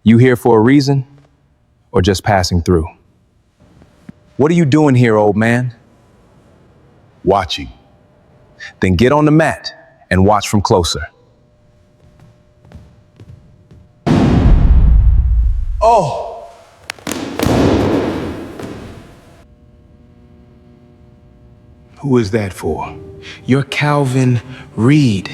You here for a reason or just passing through? What are you doing here, old man? Watching. Then get on the mat and watch from closer. Oh! Who is that for? You're Calvin Reed.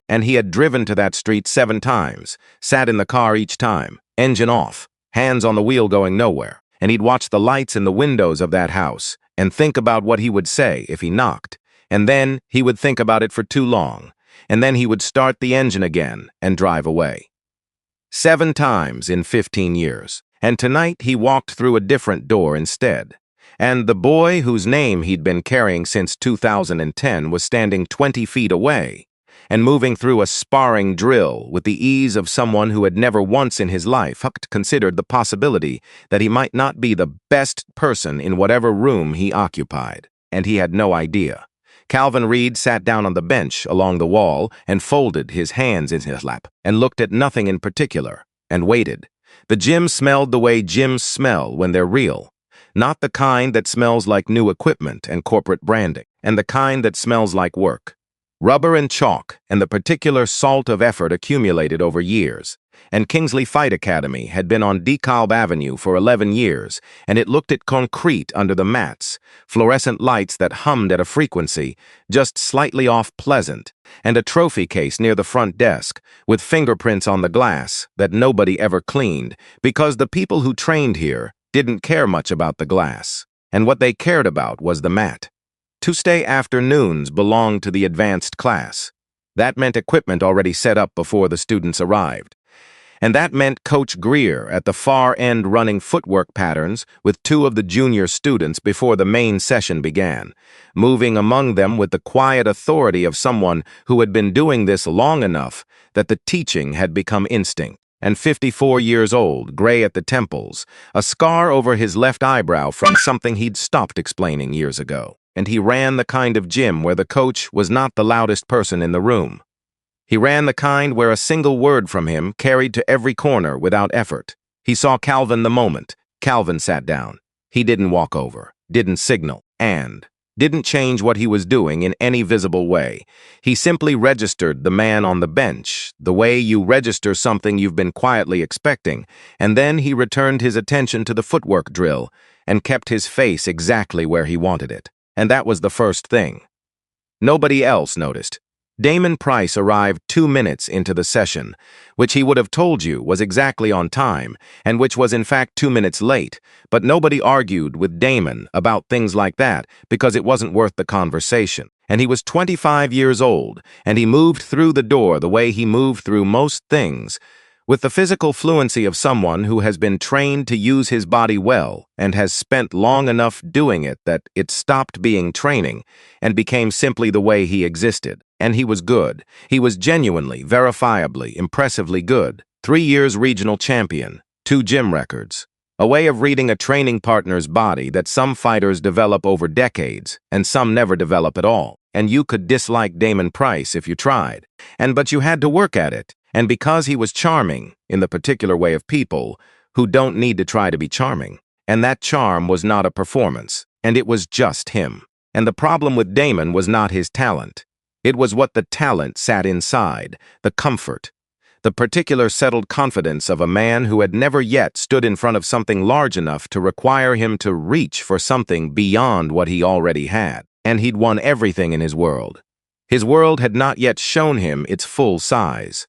And he had driven to that street 7 times, sat in the car each time, engine off, hands on the wheel going nowhere, and he'd watch the lights in the windows of that house and think about what he would say if he knocked, and then he would think about it for too long, and then he would start the engine again and drive away. 7 times in 15 years, and tonight he walked through a different door instead. And the boy whose name he'd been carrying since 2010 was standing 20 feet away and moving through a sparring drill with the ease of someone who had never once in his life considered the possibility that he might not be the best person in whatever room he occupied. And he had no idea. Calvin Reed sat down on the bench along the wall and folded his hands in his lap and looked at nothing in particular and waited. The gyms smelled the way gyms smell when they're real. Not the kind that smells like new equipment and corporate branding, and the kind that smells like work. Rubber and chalk and the particular salt of effort accumulated over years. And Kingsley Fight Academy had been on DeKalb Avenue for 11 years, and it looked at concrete under the mats, fluorescent lights that hummed at a frequency just slightly off pleasant, and a trophy case near the front desk with fingerprints on the glass that nobody ever cleaned because the people who trained here didn't care much about the glass, and what they cared about was the mat. Tuesday afternoons belonged to the advanced class. That meant equipment already set up before the students arrived. And that meant Coach Greer at the far end running footwork patterns with 2 of the junior students before the main session began, moving among them with the quiet authority of someone who had been doing this long enough that the teaching had become instinct. And 54 years old, gray at the temples, a scar over his left eyebrow from something he'd stopped explaining years ago. And he ran the kind of gym where the coach was not the loudest person in the room. He ran the kind where a single word from him carried to every corner without effort. He saw Calvin the moment. Calvin sat down. He didn't walk over, didn't signal, and didn't change what he was doing in any visible way. He simply registered the man on the bench, the way you register something you've been quietly expecting, and then he returned his attention to the footwork drill and kept his face exactly where he wanted it. And that was the first thing. Nobody else noticed. Damon Price arrived 2 minutes into the session, which he would have told you was exactly on time, and which was in fact 2 minutes late, but nobody argued with Damon about things like that because it wasn't worth the conversation. And he was 25 years old, and he moved through the door the way he moved through most things, with the physical fluency of someone who has been trained to use his body well and has spent long enough doing it that it stopped being training and became simply the way he existed. And he was good. He was genuinely, verifiably, impressively good. 3 years regional champion, 2 gym records. A way of reading a training partner's body that some fighters develop over decades and some never develop at all. And you could dislike Damon Price if you tried. But you had to work at it. And because he was charming, in the particular way of people who don't need to try to be charming, and that charm was not a performance, and it was just him. And the problem with Damon was not his talent. It was what the talent sat inside, the comfort, the particular settled confidence of a man who had never yet stood in front of something large enough to require him to reach for something beyond what he already had. And he'd won everything in his world. His world had not yet shown him its full size.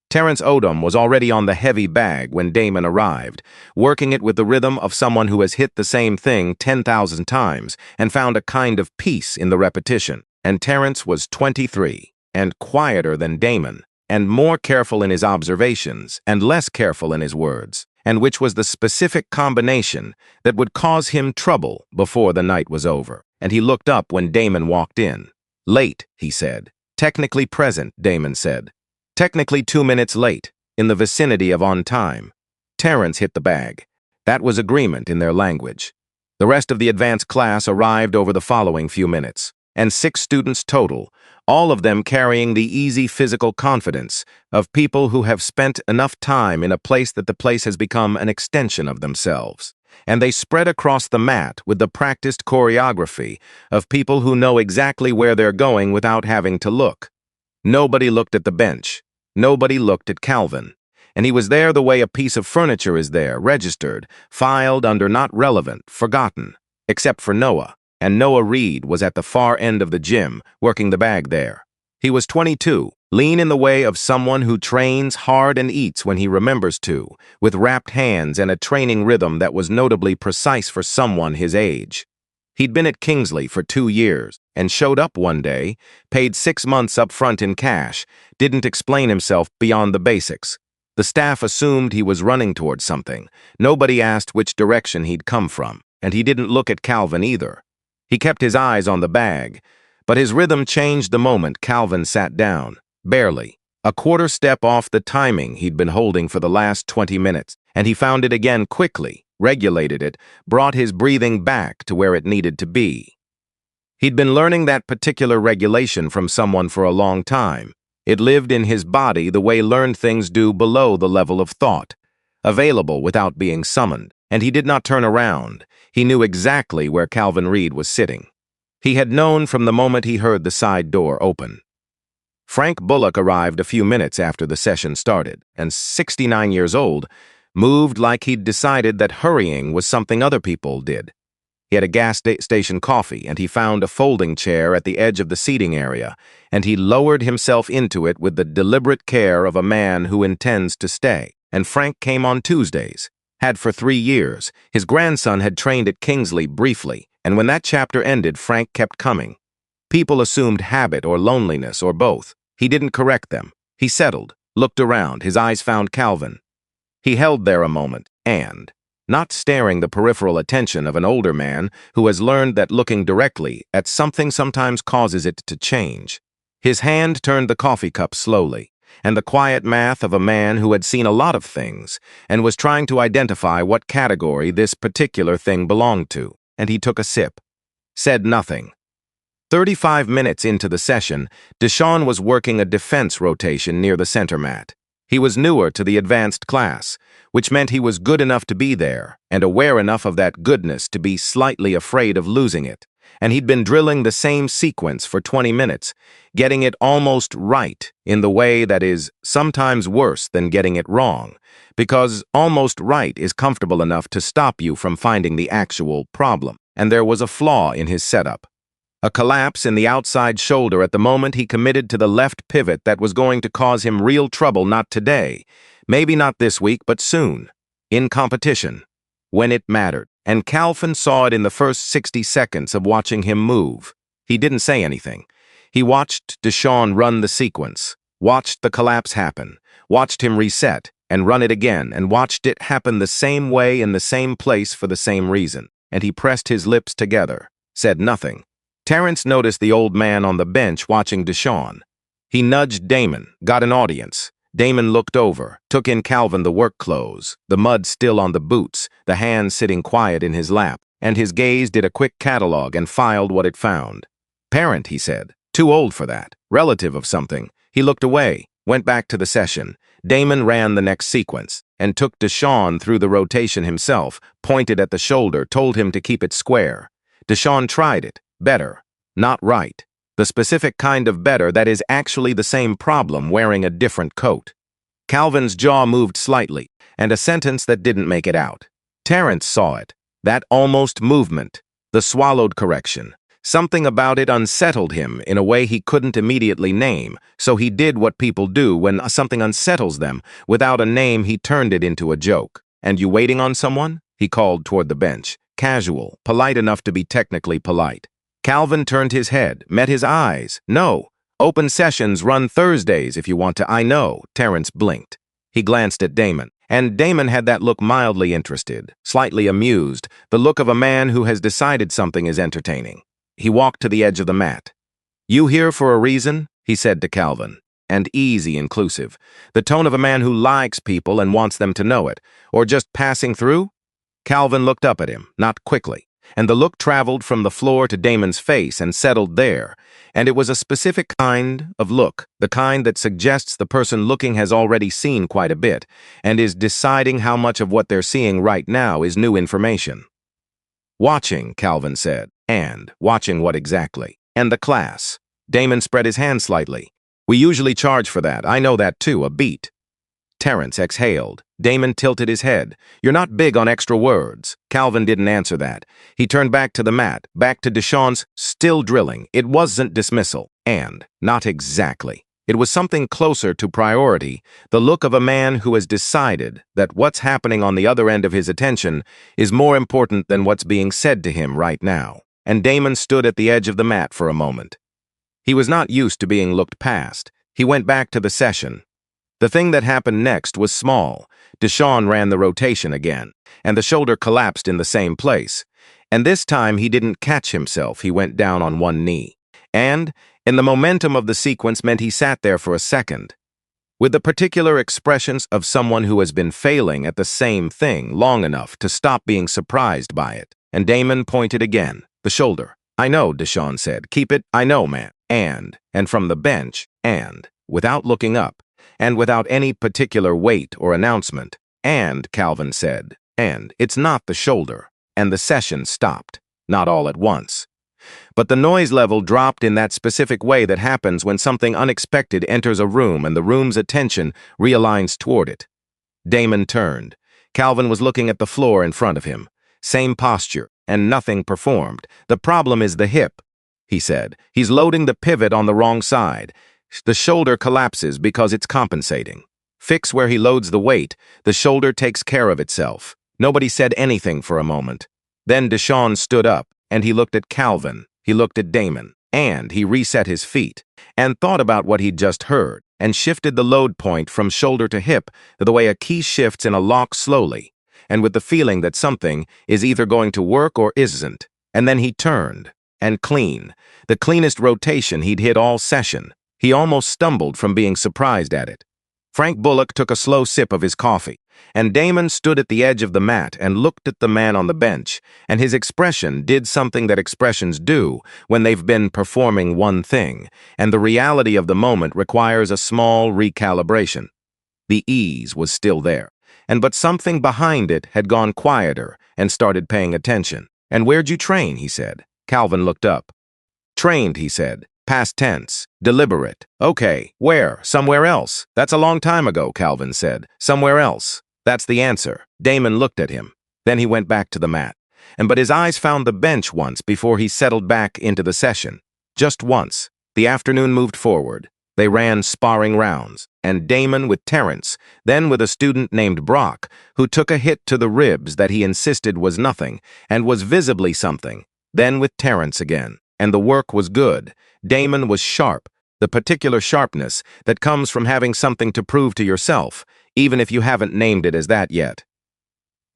Terrence Odom was already on the heavy bag when Damon arrived, working it with the rhythm of someone who has hit the same thing 10,000 times and found a kind of peace in the repetition. And Terrence was 23, and quieter than Damon, and more careful in his observations and less careful in his words, and which was the specific combination that would cause him trouble before the night was over. And he looked up when Damon walked in. Late, he said. Technically present, Damon said. Technically 2 minutes late, in the vicinity of on time. Terrence hit the bag. That was agreement in their language. The rest of the advanced class arrived over the following few minutes, and 6 students total, all of them carrying the easy physical confidence of people who have spent enough time in a place that the place has become an extension of themselves. And they spread across the mat with the practiced choreography of people who know exactly where they're going without having to look. Nobody looked at the bench. Nobody looked at Calvin. And he was there the way a piece of furniture is there, registered, filed under not relevant, forgotten, except for Noah. And Noah Reed was at the far end of the gym, working the bag there. He was 22, lean in the way of someone who trains hard and eats when he remembers to, with wrapped hands and a training rhythm that was notably precise for someone his age. He'd been at Kingsley for 2 years and showed up one day, paid 6 months up front in cash, didn't explain himself beyond the basics. The staff assumed he was running towards something. Nobody asked which direction he'd come from, and he didn't look at Calvin either. He kept his eyes on the bag, but his rhythm changed the moment Calvin sat down, barely, a quarter step off the timing he'd been holding for the last 20 minutes, and he found it again quickly, regulated it, brought his breathing back to where it needed to be. He'd been learning that particular regulation from someone for a long time. It lived in his body the way learned things do below the level of thought, available without being summoned, and he did not turn around. He knew exactly where Calvin Reed was sitting. He had known from the moment he heard the side door open. Frank Bullock arrived a few minutes after the session started, and 69 years old, moved like he'd decided that hurrying was something other people did. He had a gas station coffee, and he found a folding chair at the edge of the seating area, and he lowered himself into it with the deliberate care of a man who intends to stay. And Frank came on Tuesdays. Had for 3 years. His grandson had trained at Kingsley briefly, and when that chapter ended, Frank kept coming. People assumed habit or loneliness or both. He didn't correct them. He settled, looked around, his eyes found Calvin. He held there a moment, and, not staring the peripheral attention of an older man who has learned that looking directly at something sometimes causes it to change. His hand turned the coffee cup slowly, and the quiet math of a man who had seen a lot of things and was trying to identify what category this particular thing belonged to, and he took a sip. Said nothing. 35 minutes into the session, Deshaun was working a defense rotation near the center mat. He was newer to the advanced class, which meant he was good enough to be there and aware enough of that goodness to be slightly afraid of losing it. And he'd been drilling the same sequence for 20 minutes, getting it almost right in the way that is sometimes worse than getting it wrong, because almost right is comfortable enough to stop you from finding the actual problem. And there was a flaw in his setup. A collapse in the outside shoulder at the moment he committed to the left pivot that was going to cause him real trouble not today, maybe not this week, but soon, in competition, when it mattered. And Calvin saw it in the first 60 seconds of watching him move. He didn't say anything. He watched Deshaun run the sequence, watched the collapse happen, watched him reset and run it again, and watched it happen the same way in the same place for the same reason. And he pressed his lips together, said nothing. Terrence noticed the old man on the bench watching Deshaun. He nudged Damon, got an audience. Damon looked over, took in Calvin the work clothes, the mud still on the boots, the hands sitting quiet in his lap, and his gaze did a quick catalog and filed what it found. Parent, he said. Too old for that. Relative of something. He looked away, went back to the session. Damon ran the next sequence, and took Deshaun through the rotation himself, pointed at the shoulder, told him to keep it square. Deshaun tried it. Better. Not right. The specific kind of better that is actually the same problem wearing a different coat. Calvin's jaw moved slightly, and a sentence that didn't make it out. Terrence saw it. That almost movement. The swallowed correction. Something about it unsettled him in a way he couldn't immediately name, so he did what people do when something unsettles them. Without a name, he turned it into a joke. "And you waiting on someone?" he called toward the bench. Casual, polite enough to be technically polite. Calvin turned his head, met his eyes. "No. Open sessions run Thursdays if you want to." "I know." Terrence blinked. He glanced at Damon, and Damon had that look mildly interested, slightly amused, the look of a man who has decided something is entertaining. He walked to the edge of the mat. "You here for a reason?" he said to Calvin, and easy, inclusive, the tone of a man who likes people and wants them to know it, or just passing through? Calvin looked up at him, not quickly, and the look traveled from the floor to Damon's face and settled there, and it was a specific kind of look, the kind that suggests the person looking has already seen quite a bit, and is deciding how much of what they're seeing right now is new information. Watching, Calvin said. And watching what exactly? And the class. Damon spread his hand slightly. We usually charge for that. I know that too, a beat. Terrence exhaled. Damon tilted his head. You're not big on extra words. Calvin didn't answer that. He turned back to the mat, back to Deshawn's still drilling. It wasn't dismissal. And not exactly. It was something closer to priority, the look of a man who has decided that what's happening on the other end of his attention is more important than what's being said to him right now. And Damon stood at the edge of the mat for a moment. He was not used to being looked past. He went back to the session. The thing that happened next was small. Deshawn ran the rotation again, and the shoulder collapsed in the same place. And this time he didn't catch himself. He went down on one knee. And, in the momentum of the sequence meant he sat there for a second, with the particular expressions of someone who has been failing at the same thing long enough to stop being surprised by it. And Damon pointed again. The shoulder. I know, Deshawn said. Keep it. I know, man. And from the bench, and, without looking up, and without any particular weight or announcement, and, Calvin said, and, it's not the shoulder. And the session stopped. Not all at once. But the noise level dropped in that specific way that happens when something unexpected enters a room and the room's attention realigns toward it. Damon turned. Calvin was looking at the floor in front of him. Same posture, and nothing performed. The problem is the hip, he said. He's loading the pivot on the wrong side. The shoulder collapses because it's compensating. Fix where he loads the weight. The shoulder takes care of itself. Nobody said anything for a moment. Then Deshawn stood up, and he looked at Calvin. He looked at Damon, and he reset his feet, and thought about what he'd just heard, and shifted the load point from shoulder to hip the way a key shifts in a lock slowly, and with the feeling that something is either going to work or isn't. And then he turned, and clean, the cleanest rotation he'd hit all session. He almost stumbled from being surprised at it. Frank Bullock took a slow sip of his coffee, and Damon stood at the edge of the mat and looked at the man on the bench, and his expression did something that expressions do when they've been performing one thing, and the reality of the moment requires a small recalibration. The ease was still there, but something behind it had gone quieter and started paying attention. And where'd you train, he said. Calvin looked up. Trained, he said. Past tense. Deliberate. Okay, where? Somewhere else. That's a long time ago, Calvin said. Somewhere else. That's the answer. Damon looked at him. Then he went back to the mat. But his eyes found the bench once before he settled back into the session. Just once. The afternoon moved forward. They ran sparring rounds, and Damon with Terrence, then with a student named Brock, who took a hit to the ribs that he insisted was nothing, and was visibly something, then with Terrence again. And the work was good. Damon was sharp, the particular sharpness that comes from having something to prove to yourself, even if you haven't named it as that yet.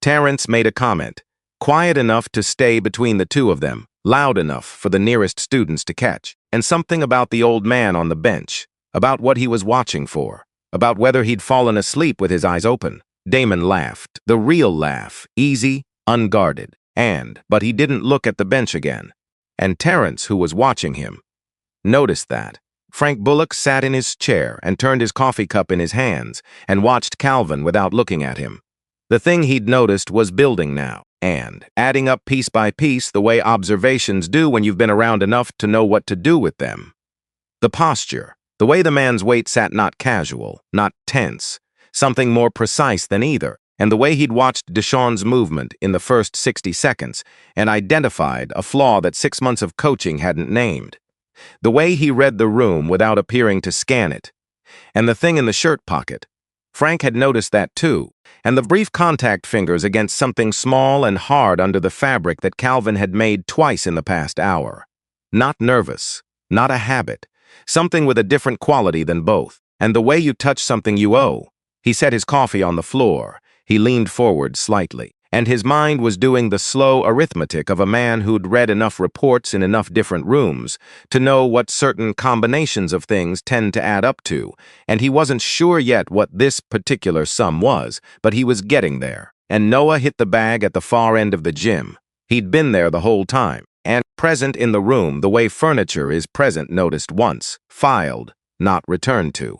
Terrence made a comment, quiet enough to stay between the two of them, loud enough for the nearest students to catch, and something about the old man on the bench, about what he was watching for, about whether he'd fallen asleep with his eyes open. Damon laughed, the real laugh, easy, unguarded, but he didn't look at the bench again. And Terrence, who was watching him, noticed that. Frank Bullock sat in his chair and turned his coffee cup in his hands and watched Calvin without looking at him. The thing he'd noticed was building now, and adding up piece by piece the way observations do when you've been around enough to know what to do with them. The posture, the way the man's weight sat, not casual, not tense, something more precise than either, and the way he'd watched Deshawn's movement in the first 60 seconds and identified a flaw that 6 months of coaching hadn't named. The way he read the room without appearing to scan it. And the thing in the shirt pocket. Frank had noticed that too, and the brief contact fingers against something small and hard under the fabric that Calvin had made twice in the past hour. Not nervous, not a habit, something with a different quality than both. And the way you touch something you owe. He set his coffee on the floor. He leaned forward slightly, and his mind was doing the slow arithmetic of a man who'd read enough reports in enough different rooms to know what certain combinations of things tend to add up to, and he wasn't sure yet what this particular sum was, but he was getting there. And Noah hit the bag at the far end of the gym. He'd been there the whole time, and present in the room the way furniture is present noticed once, filed, not returned to.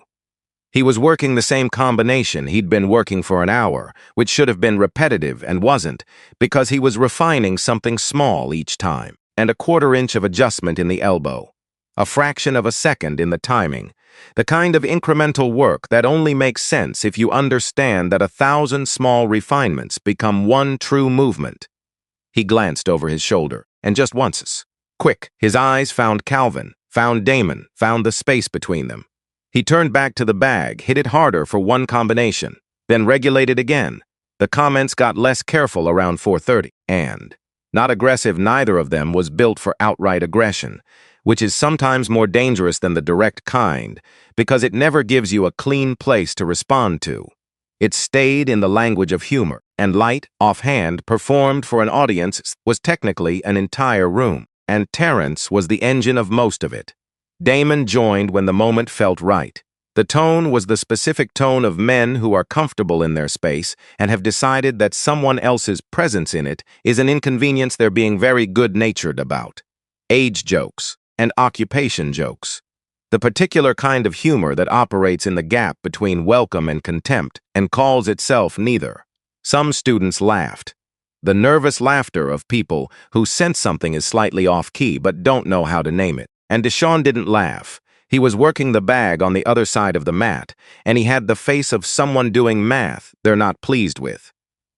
He was working the same combination he'd been working for an hour, which should have been repetitive and wasn't, because he was refining something small each time, and a quarter-inch of adjustment in the elbow, a fraction of a second in the timing, the kind of incremental work that only makes sense if you understand that 1,000 small refinements become one true movement. He glanced over his shoulder, and just once, quick, his eyes found Calvin, found Damon, found the space between them. He turned back to the bag, hit it harder for one combination, then regulated again. The comments got less careful around 4:30, and, not aggressive, neither of them was built for outright aggression, which is sometimes more dangerous than the direct kind, because it never gives you a clean place to respond to. It stayed in the language of humor, and light, offhand, performed for an audience was technically an entire room, and Terrence was the engine of most of it. Damon joined when the moment felt right. The tone was the specific tone of men who are comfortable in their space and have decided that someone else's presence in it is an inconvenience they're being very good-natured about. Age jokes and occupation jokes. The particular kind of humor that operates in the gap between welcome and contempt and calls itself neither. Some students laughed. The nervous laughter of people who sense something is slightly off-key but don't know how to name it. And Deshaun didn't laugh. He was working the bag on the other side of the mat, and he had the face of someone doing math they're not pleased with.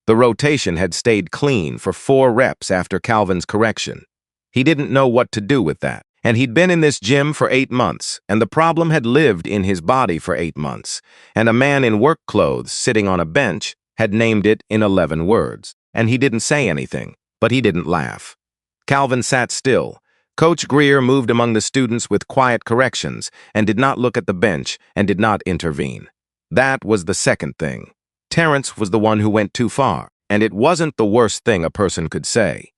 The rotation had stayed clean for 4 reps after Calvin's correction. He didn't know what to do with that, and he'd been in this gym for 8 months, and the problem had lived in his body for 8 months, and a man in work clothes sitting on a bench had named it in 11 words, and he didn't say anything, but he didn't laugh. Calvin sat still. Coach Greer moved among the students with quiet corrections and did not look at the bench and did not intervene. That was the second thing. Terrence was the one who went too far, and it wasn't the worst thing a person could say.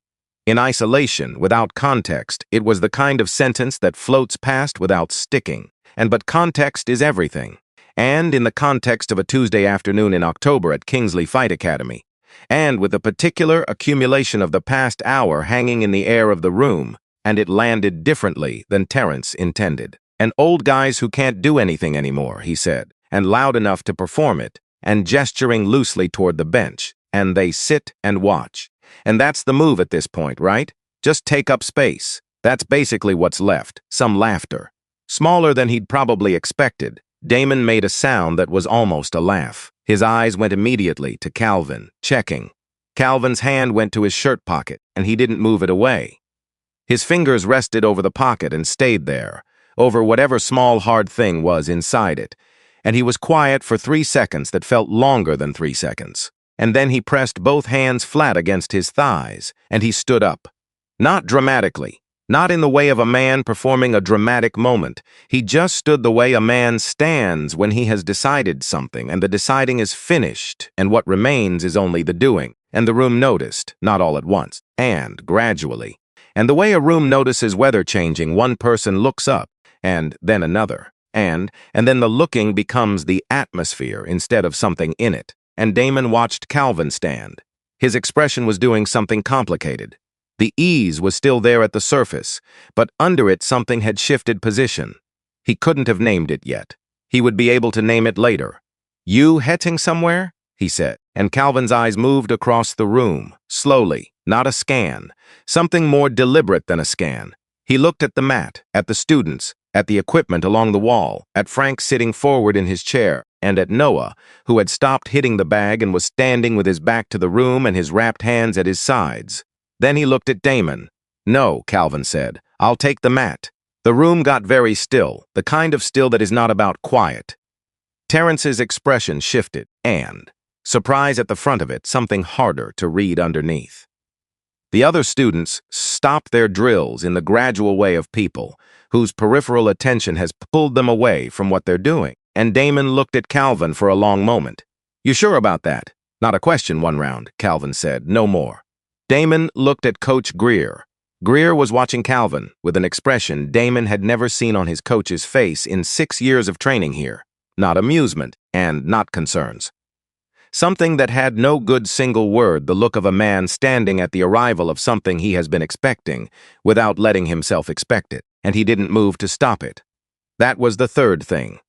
In isolation, without context, it was the kind of sentence that floats past without sticking, but context is everything. And in the context of a Tuesday afternoon in October at Kingsley Fight Academy, and with a particular accumulation of the past hour hanging in the air of the room, and it landed differently than Terrence intended. And old guys who can't do anything anymore, he said, and loud enough to perform it, and gesturing loosely toward the bench, and they sit and watch. And that's the move at this point, right? Just take up space. That's basically what's left, some laughter. Smaller than he'd probably expected, Damon made a sound that was almost a laugh. His eyes went immediately to Calvin, checking. Calvin's hand went to his shirt pocket, and he didn't move it away. His fingers rested over the pocket and stayed there, over whatever small hard thing was inside it, and he was quiet for 3 seconds that felt longer than 3 seconds. And then he pressed both hands flat against his thighs, and he stood up. Not dramatically, not in the way of a man performing a dramatic moment. He just stood the way a man stands when he has decided something, and the deciding is finished, and what remains is only the doing. And the room noticed, not all at once, and gradually. And the way a room notices weather changing, one person looks up, and then another, and then the looking becomes the atmosphere instead of something in it. And Damon watched Calvin stand. His expression was doing something complicated. The ease was still there at the surface, but under it something had shifted position. He couldn't have named it yet. He would be able to name it later. "You heading somewhere?" he said, and Calvin's eyes moved across the room, slowly, not a scan, something more deliberate than a scan. He looked at the mat, at the students, at the equipment along the wall, at Frank sitting forward in his chair, and at Noah, who had stopped hitting the bag and was standing with his back to the room and his wrapped hands at his sides. Then he looked at Damon. "No," Calvin said, "I'll take the mat." The room got very still, the kind of still that is not about quiet. Terrence's expression shifted, and, surprise at the front of it, something harder to read underneath. The other students stopped their drills in the gradual way of people whose peripheral attention has pulled them away from what they're doing, and Damon looked at Calvin for a long moment. "You sure about that?" "Not a question, one round," Calvin said, "no more." Damon looked at Coach Greer. Greer was watching Calvin with an expression Damon had never seen on his coach's face in 6 years of training here. Not amusement, and not concerns. Something that had no good single word, the look of a man standing at the arrival of something he has been expecting, without letting himself expect it, and he didn't move to stop it. That was the third thing.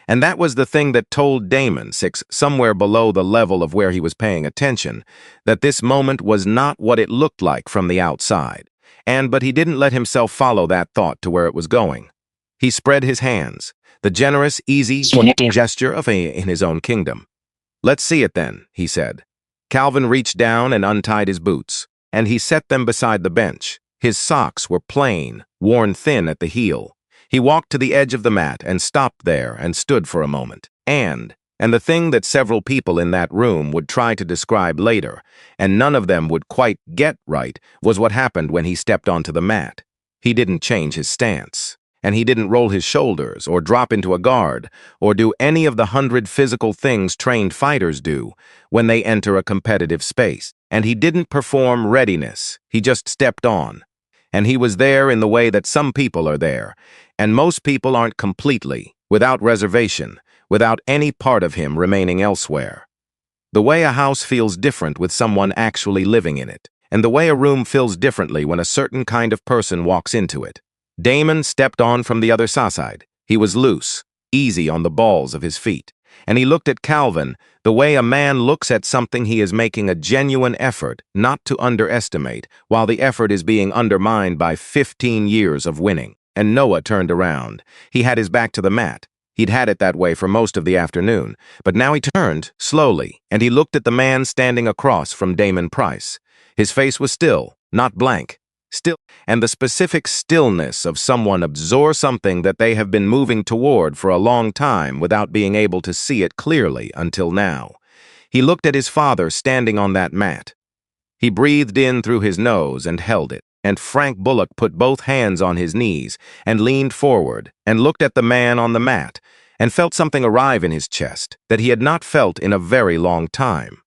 And that was the thing that told Damon, somewhere below the level of where he was paying attention, that this moment was not what it looked like from the outside. But he didn't let himself follow that thought to where it was going. He spread his hands, the generous, easy gesture of in his own kingdom. "Let's see it then," he said. Calvin reached down and untied his boots, and he set them beside the bench. His socks were plain, worn thin at the heel. He walked to the edge of the mat and stopped there and stood for a moment. And the thing that several people in that room would try to describe later, and none of them would quite get right, was what happened when he stepped onto the mat. He didn't change his stance. And he didn't roll his shoulders or drop into a guard or do any of the 100 physical things trained fighters do when they enter a competitive space. And he didn't perform readiness. He just stepped on. And he was there in the way that some people are there. And most people aren't completely, without reservation, without any part of him remaining elsewhere. The way a house feels different with someone actually living in it, and the way a room feels differently when a certain kind of person walks into it. Damon stepped on from the other side. He was loose, easy on the balls of his feet. And he looked at Calvin the way a man looks at something he is making a genuine effort not to underestimate, while the effort is being undermined by 15 years of winning. And Noah turned around. He had his back to the mat. He'd had it that way for most of the afternoon, but now he turned, slowly, and he looked at the man standing across from Damon Price. His face was still, not blank. Still, and the specific stillness of someone absorb something that they have been moving toward for a long time without being able to see it clearly until now. He looked at his father standing on that mat. He breathed in through his nose and held it, and Frank Bullock put both hands on his knees and leaned forward and looked at the man on the mat and felt something arrive in his chest that he had not felt in a very long time.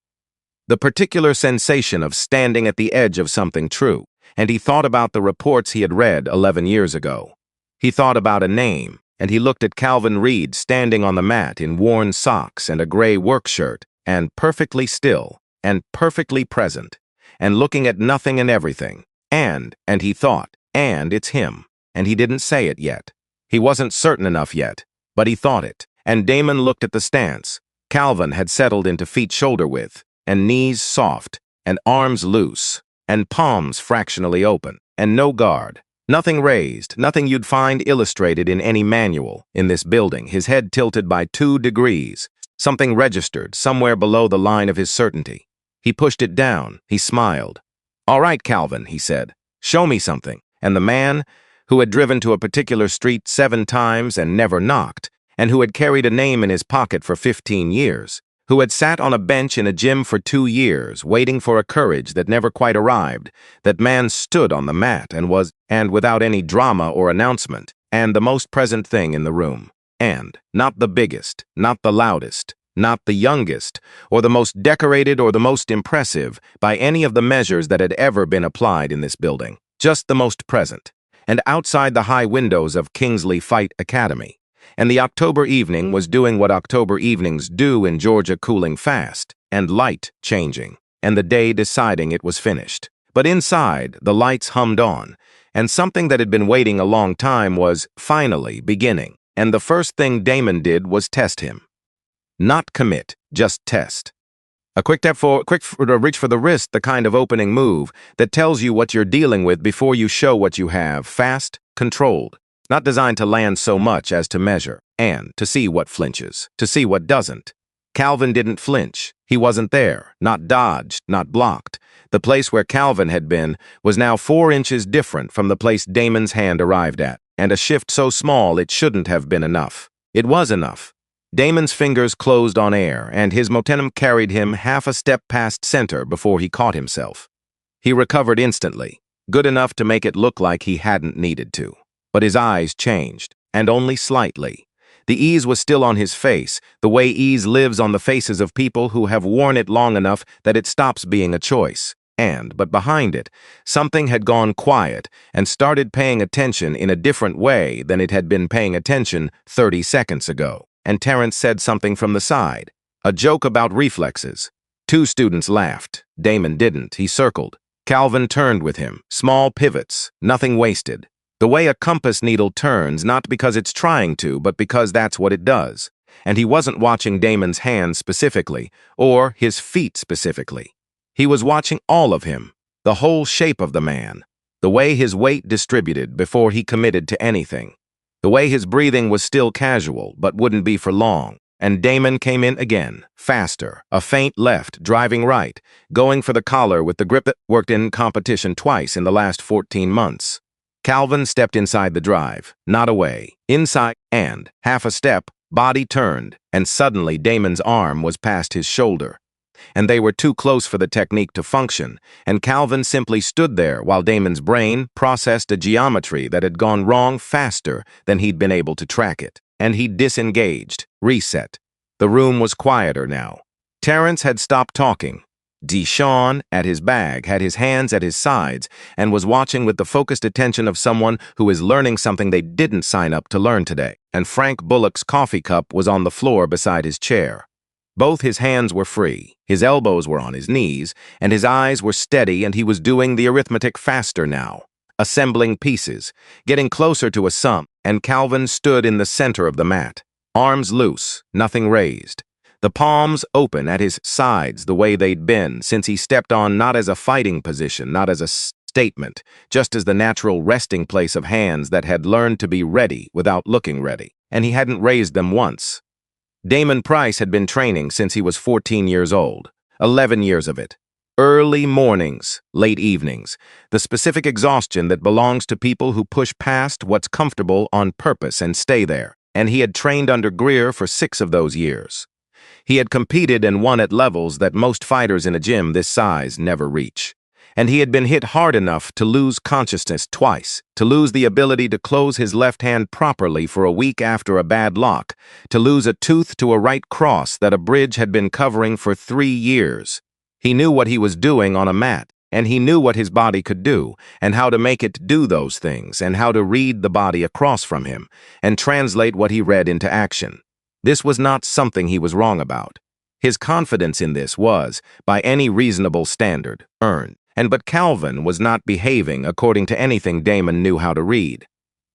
The particular sensation of standing at the edge of something true. And he thought about the reports he had read 11 years ago. He thought about a name, and he looked at Calvin Reed standing on the mat in worn socks and a gray work shirt, and perfectly still, and perfectly present, and looking at nothing and everything. And he thought, and it's him. And he didn't say it yet. He wasn't certain enough yet, but he thought it. And Damon looked at the stance. Calvin had settled into feet shoulder width, and knees soft, and arms loose, and palms fractionally open, and no guard, nothing raised, nothing you'd find illustrated in any manual in this building, his head tilted by 2 degrees, something registered somewhere below the line of his certainty. He pushed it down, he smiled. "All right, Calvin," he said, "show me something." And the man, who had driven to a particular street 7 times and never knocked, and who had carried a name in his pocket for 15 years, who had sat on a bench in a gym for 2 years, waiting for a courage that never quite arrived, that man stood on the mat and without any drama or announcement, and the most present thing in the room. And not the biggest, not the loudest, not the youngest, or the most decorated or the most impressive by any of the measures that had ever been applied in this building, just the most present. And outside the high windows of Kingsley Fight Academy. And the October evening was doing what October evenings do in Georgia, cooling fast, and light changing, and the day deciding it was finished. But inside, the lights hummed on, and something that had been waiting a long time was finally beginning. And the first thing Damon did was test him. Not commit, just test. A quick reach for the wrist, the kind of opening move that tells you what you're dealing with before you show what you have, fast, controlled. Not designed to land so much as to measure, and to see what flinches, to see what doesn't. Calvin didn't flinch. He wasn't there, not dodged, not blocked. The place where Calvin had been was now 4 inches different from the place Damon's hand arrived at, and a shift so small it shouldn't have been enough. It was enough. Damon's fingers closed on air, and his momentum carried him half a step past center before he caught himself. He recovered instantly, good enough to make it look like he hadn't needed to. But his eyes changed, and only slightly. The ease was still on his face, the way ease lives on the faces of people who have worn it long enough that it stops being a choice. But behind it, something had gone quiet and started paying attention in a different way than it had been paying attention 30 seconds ago. And Terrence said something from the side. A joke about reflexes. Two students laughed. Damon didn't. He circled. Calvin turned with him. Small pivots. Nothing wasted. The way a compass needle turns, not because it's trying to, but because that's what it does. And he wasn't watching Damon's hands specifically, or his feet specifically. He was watching all of him, the whole shape of the man, the way his weight distributed before he committed to anything, the way his breathing was still casual but wouldn't be for long. And Damon came in again, faster, a feint left, driving right, going for the collar with the grip that worked in competition twice in the last 14 months. Calvin stepped inside the drive, not away, inside, and, half a step, body turned, and suddenly Damon's arm was past his shoulder. And they were too close for the technique to function, and Calvin simply stood there while Damon's brain processed a geometry that had gone wrong faster than he'd been able to track it. And he disengaged, reset. The room was quieter now. Terrence had stopped talking. Deshawn, at his bag, had his hands at his sides and was watching with the focused attention of someone who is learning something they didn't sign up to learn today. And Frank Bullock's coffee cup was on the floor beside his chair. Both his hands were free, his elbows were on his knees, and his eyes were steady, and he was doing the arithmetic faster now, assembling pieces, getting closer to a sum, and Calvin stood in the center of the mat, arms loose, nothing raised, the palms open at his sides the way they'd been since he stepped on, not as a fighting position, not as a statement, just as the natural resting place of hands that had learned to be ready without looking ready, and he hadn't raised them once. Damon Price had been training since he was 14 years old, 11 years of it. Early mornings, late evenings, the specific exhaustion that belongs to people who push past what's comfortable on purpose and stay there, and he had trained under Greer for 6 of those years. He had competed and won at levels that most fighters in a gym this size never reach. And he had been hit hard enough to lose consciousness twice, to lose the ability to close his left hand properly for a week after a bad lock, to lose a tooth to a right cross that a bridge had been covering for 3 years. He knew what he was doing on a mat, and he knew what his body could do, and how to make it do those things, and how to read the body across from him, and translate what he read into action. This was not something he was wrong about. His confidence in this was, by any reasonable standard, earned. But Calvin was not behaving according to anything Damon knew how to read.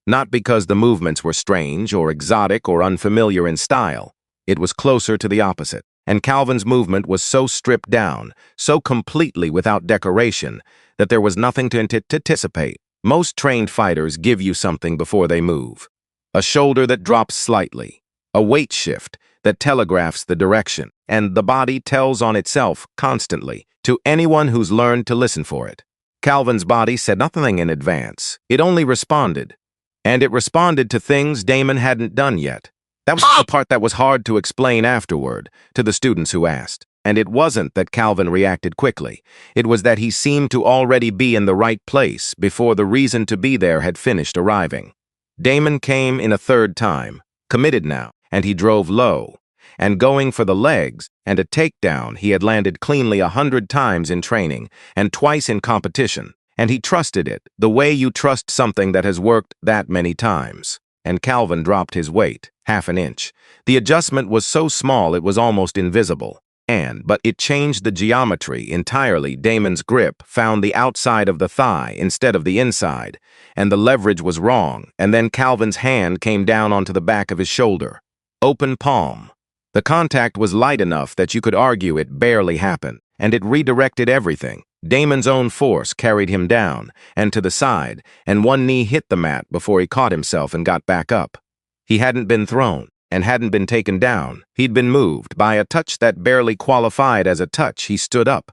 Not because the movements were strange or exotic or unfamiliar in style. It was closer to the opposite. And Calvin's movement was so stripped down, so completely without decoration, that there was nothing to anticipate. Most trained fighters give you something before they move. A shoulder that drops slightly. A weight shift that telegraphs the direction. And the body tells on itself constantly, to anyone who's learned to listen for it. Calvin's body said nothing in advance. It only responded. And it responded to things Damon hadn't done yet. That was the part that was hard to explain afterward, to the students who asked. And it wasn't that Calvin reacted quickly. It was that he seemed to already be in the right place before the reason to be there had finished arriving. Damon came in a third time, committed now, and he drove low. And going for the legs, and a takedown he had landed cleanly 100 times in training, and twice in competition, and he trusted it, the way you trust something that has worked that many times. And Calvin dropped his weight, half an inch. The adjustment was so small it was almost invisible. But it changed the geometry entirely. Damon's grip found the outside of the thigh instead of the inside, and the leverage was wrong, and then Calvin's hand came down onto the back of his shoulder. Open palm. The contact was light enough that you could argue it barely happened, and it redirected everything. Damon's own force carried him down, and to the side, and one knee hit the mat before he caught himself and got back up. He hadn't been thrown, and hadn't been taken down. He'd been moved by a touch that barely qualified as a touch. He stood up,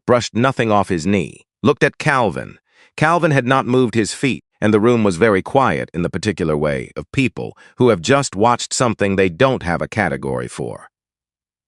brushed nothing off his knee, looked at Calvin. Calvin had not moved his feet, and the room was very quiet in the particular way of people who have just watched something they don't have a category for.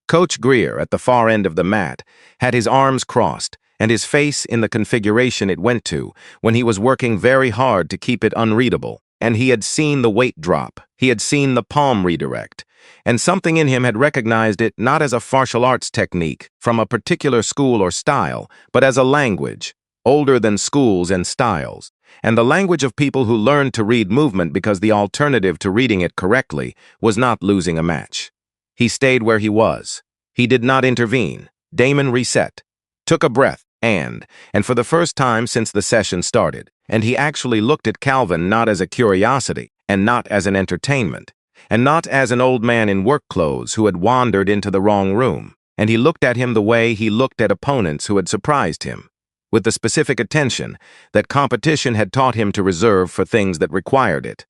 Coach Greer, at the far end of the mat, had his arms crossed and his face in the configuration it went to when he was working very hard to keep it unreadable, and he had seen the weight drop, he had seen the palm redirect, and something in him had recognized it not as a martial arts technique from a particular school or style, but as a language, older than schools and styles, and the language of people who learned to read movement because the alternative to reading it correctly was not losing a match. He stayed where he was, He did not intervene. Damon reset, took a breath, and for the first time since the session started, and he actually looked at Calvin not as a curiosity, and not as an entertainment, and not as an old man in work clothes who had wandered into the wrong room, and he looked at him the way he looked at opponents who had surprised him, with the specific attention that competition had taught him to reserve for things that required it.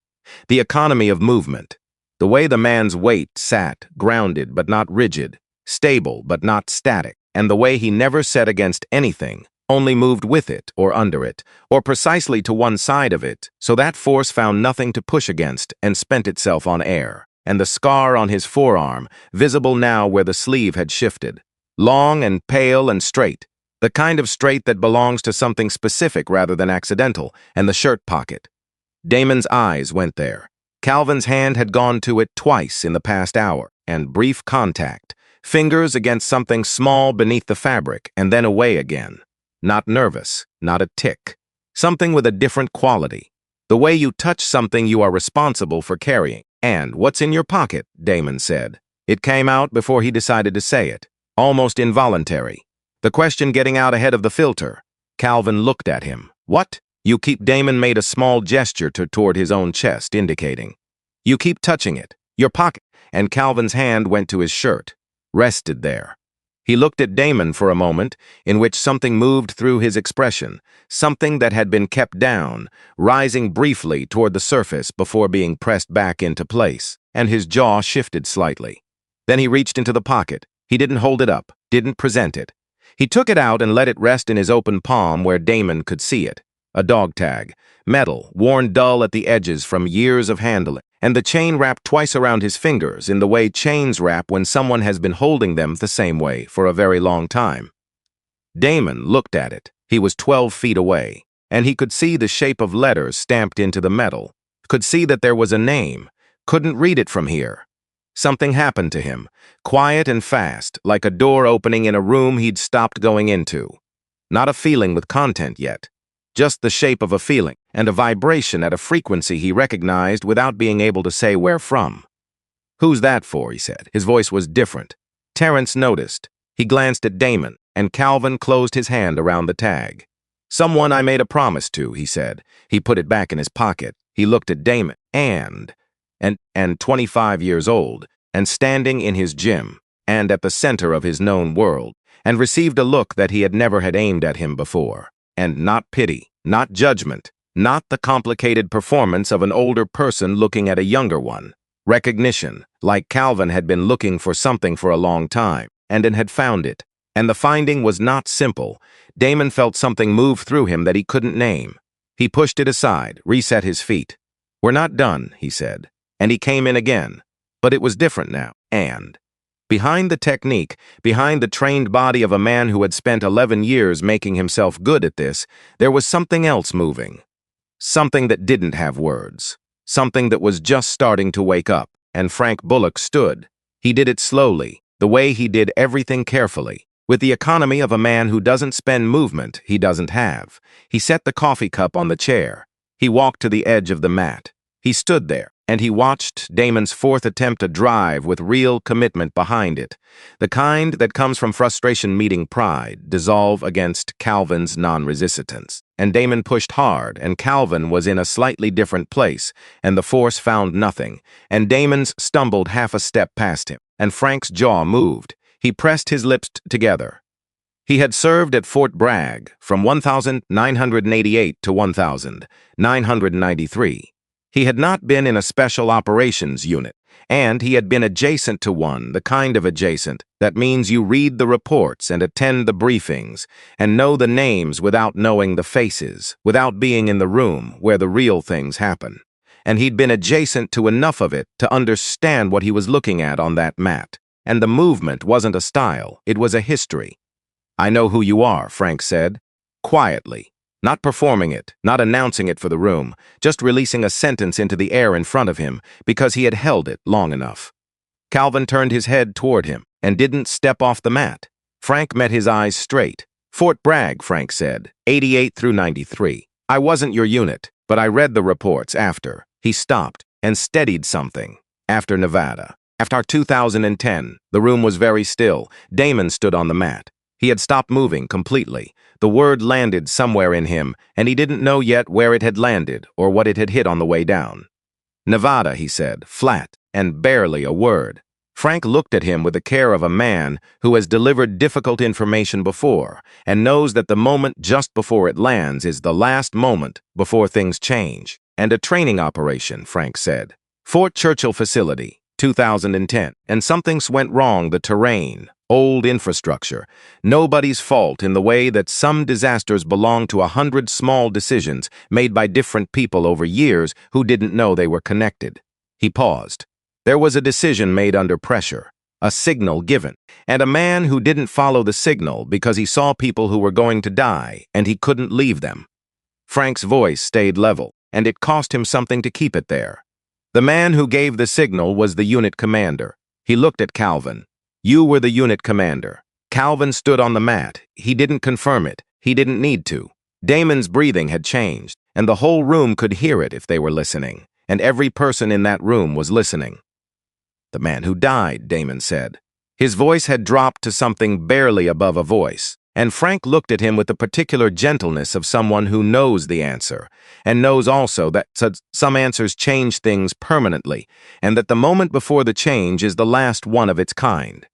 The economy of movement, the way the man's weight sat, grounded but not rigid, stable but not static, and the way he never set against anything, only moved with it or under it, or precisely to one side of it, so that force found nothing to push against and spent itself on air, and the scar on his forearm, visible now where the sleeve had shifted, long and pale and straight, the kind of straight that belongs to something specific rather than accidental, and the shirt pocket. Damon's eyes went there. Calvin's hand had gone to it twice in the past hour, and brief contact, fingers against something small beneath the fabric, and then away again. Not nervous, not a tick. Something with a different quality. The way you touch something you are responsible for carrying. And what's in your pocket, Damon said. It came out before he decided to say it. Almost involuntary. The question getting out ahead of the filter. Calvin looked at him. What? You keep. Damon made a small gesture toward his own chest, indicating. You keep touching it. Your pocket. And Calvin's hand went to his shirt. Rested there. He looked at Damon for a moment, in which something moved through his expression, something that had been kept down, rising briefly toward the surface before being pressed back into place, and his jaw shifted slightly. Then he reached into the pocket. He didn't hold it up, didn't present it. He took it out and let it rest in his open palm where Damon could see it. A dog tag, metal, worn dull at the edges from years of handling, and the chain wrapped twice around his fingers in the way chains wrap when someone has been holding them the same way for a very long time. Damon looked at it. He was 12 feet away, and he could see the shape of letters stamped into the metal, could see that there was a name, couldn't read it from here. Something happened to him, quiet and fast, like a door opening in a room he'd stopped going into. Not a feeling with content yet. Just the shape of a feeling, and a vibration at a frequency he recognized without being able to say where from. Who's that for, he said. His voice was different. Terrence noticed. He glanced at Damon, and Calvin closed his hand around the tag. Someone I made a promise to, he said. He put it back in his pocket. He looked at Damon, and 25 years old, and standing in his gym, and at the center of his known world, and received a look that he had never had aimed at him before. And not pity, not judgment, not the complicated performance of an older person looking at a younger one. Recognition, like Calvin had been looking for something for a long time, and had found it. And the finding was not simple. Damon felt something move through him that he couldn't name. He pushed it aside, reset his feet. We're not done, he said. And he came in again. But it was different now, and behind the technique, behind the trained body of a man who had spent 11 years making himself good at this, there was something else moving. Something that didn't have words. Something that was just starting to wake up, and Frank Bullock stood. He did it slowly, the way he did everything carefully, with the economy of a man who doesn't spend movement he doesn't have. He set the coffee cup on the chair. He walked to the edge of the mat. He stood there. And he watched Damon's fourth attempt to drive with real commitment behind it, the kind that comes from frustration meeting pride, dissolve against Calvin's non-resistance. And Damon pushed hard, and Calvin was in a slightly different place, and the force found nothing, and Damon's stumbled half a step past him, and Frank's jaw moved. He pressed his lips together. He had served at Fort Bragg from 1988 to 1993. He had not been in a special operations unit, and he had been adjacent to one, the kind of adjacent that means you read the reports and attend the briefings and know the names without knowing the faces, without being in the room where the real things happen. And he'd been adjacent to enough of it to understand what he was looking at on that mat. And the movement wasn't a style, it was a history. I know who you are, Frank said, quietly. Not performing it, not announcing it for the room, just releasing a sentence into the air in front of him because he had held it long enough. Calvin turned his head toward him and didn't step off the mat. Frank met his eyes straight. Fort Bragg, Frank said, 88 through 93. I wasn't your unit, but I read the reports after. He stopped and steadied something. After Nevada. After 2010, the room was very still. Damon stood on the mat. He had stopped moving completely. The word landed somewhere in him, and he didn't know yet where it had landed or what it had hit on the way down. Nevada, he said, flat, and barely a word. Frank looked at him with the care of a man who has delivered difficult information before and knows that the moment just before it lands is the last moment before things change. And a training operation, Frank said. Fort Churchill facility, 2010, and something went wrong, the terrain, old infrastructure. Nobody's fault in the way that some disasters belong to 100 small decisions made by different people over years who didn't know they were connected. He paused. There was a decision made under pressure, a signal given, and a man who didn't follow the signal because he saw people who were going to die and he couldn't leave them. Frank's voice stayed level, and it cost him something to keep it there. The man who gave the signal was the unit commander. He looked at Calvin. You were the unit commander. Calvin stood on the mat. He didn't confirm it. He didn't need to. Damon's breathing had changed, and the whole room could hear it if they were listening, and every person in that room was listening. The man who died, Damon said. His voice had dropped to something barely above a voice, and Frank looked at him with the particular gentleness of someone who knows the answer, and knows also that some answers change things permanently, and that the moment before the change is the last one of its kind.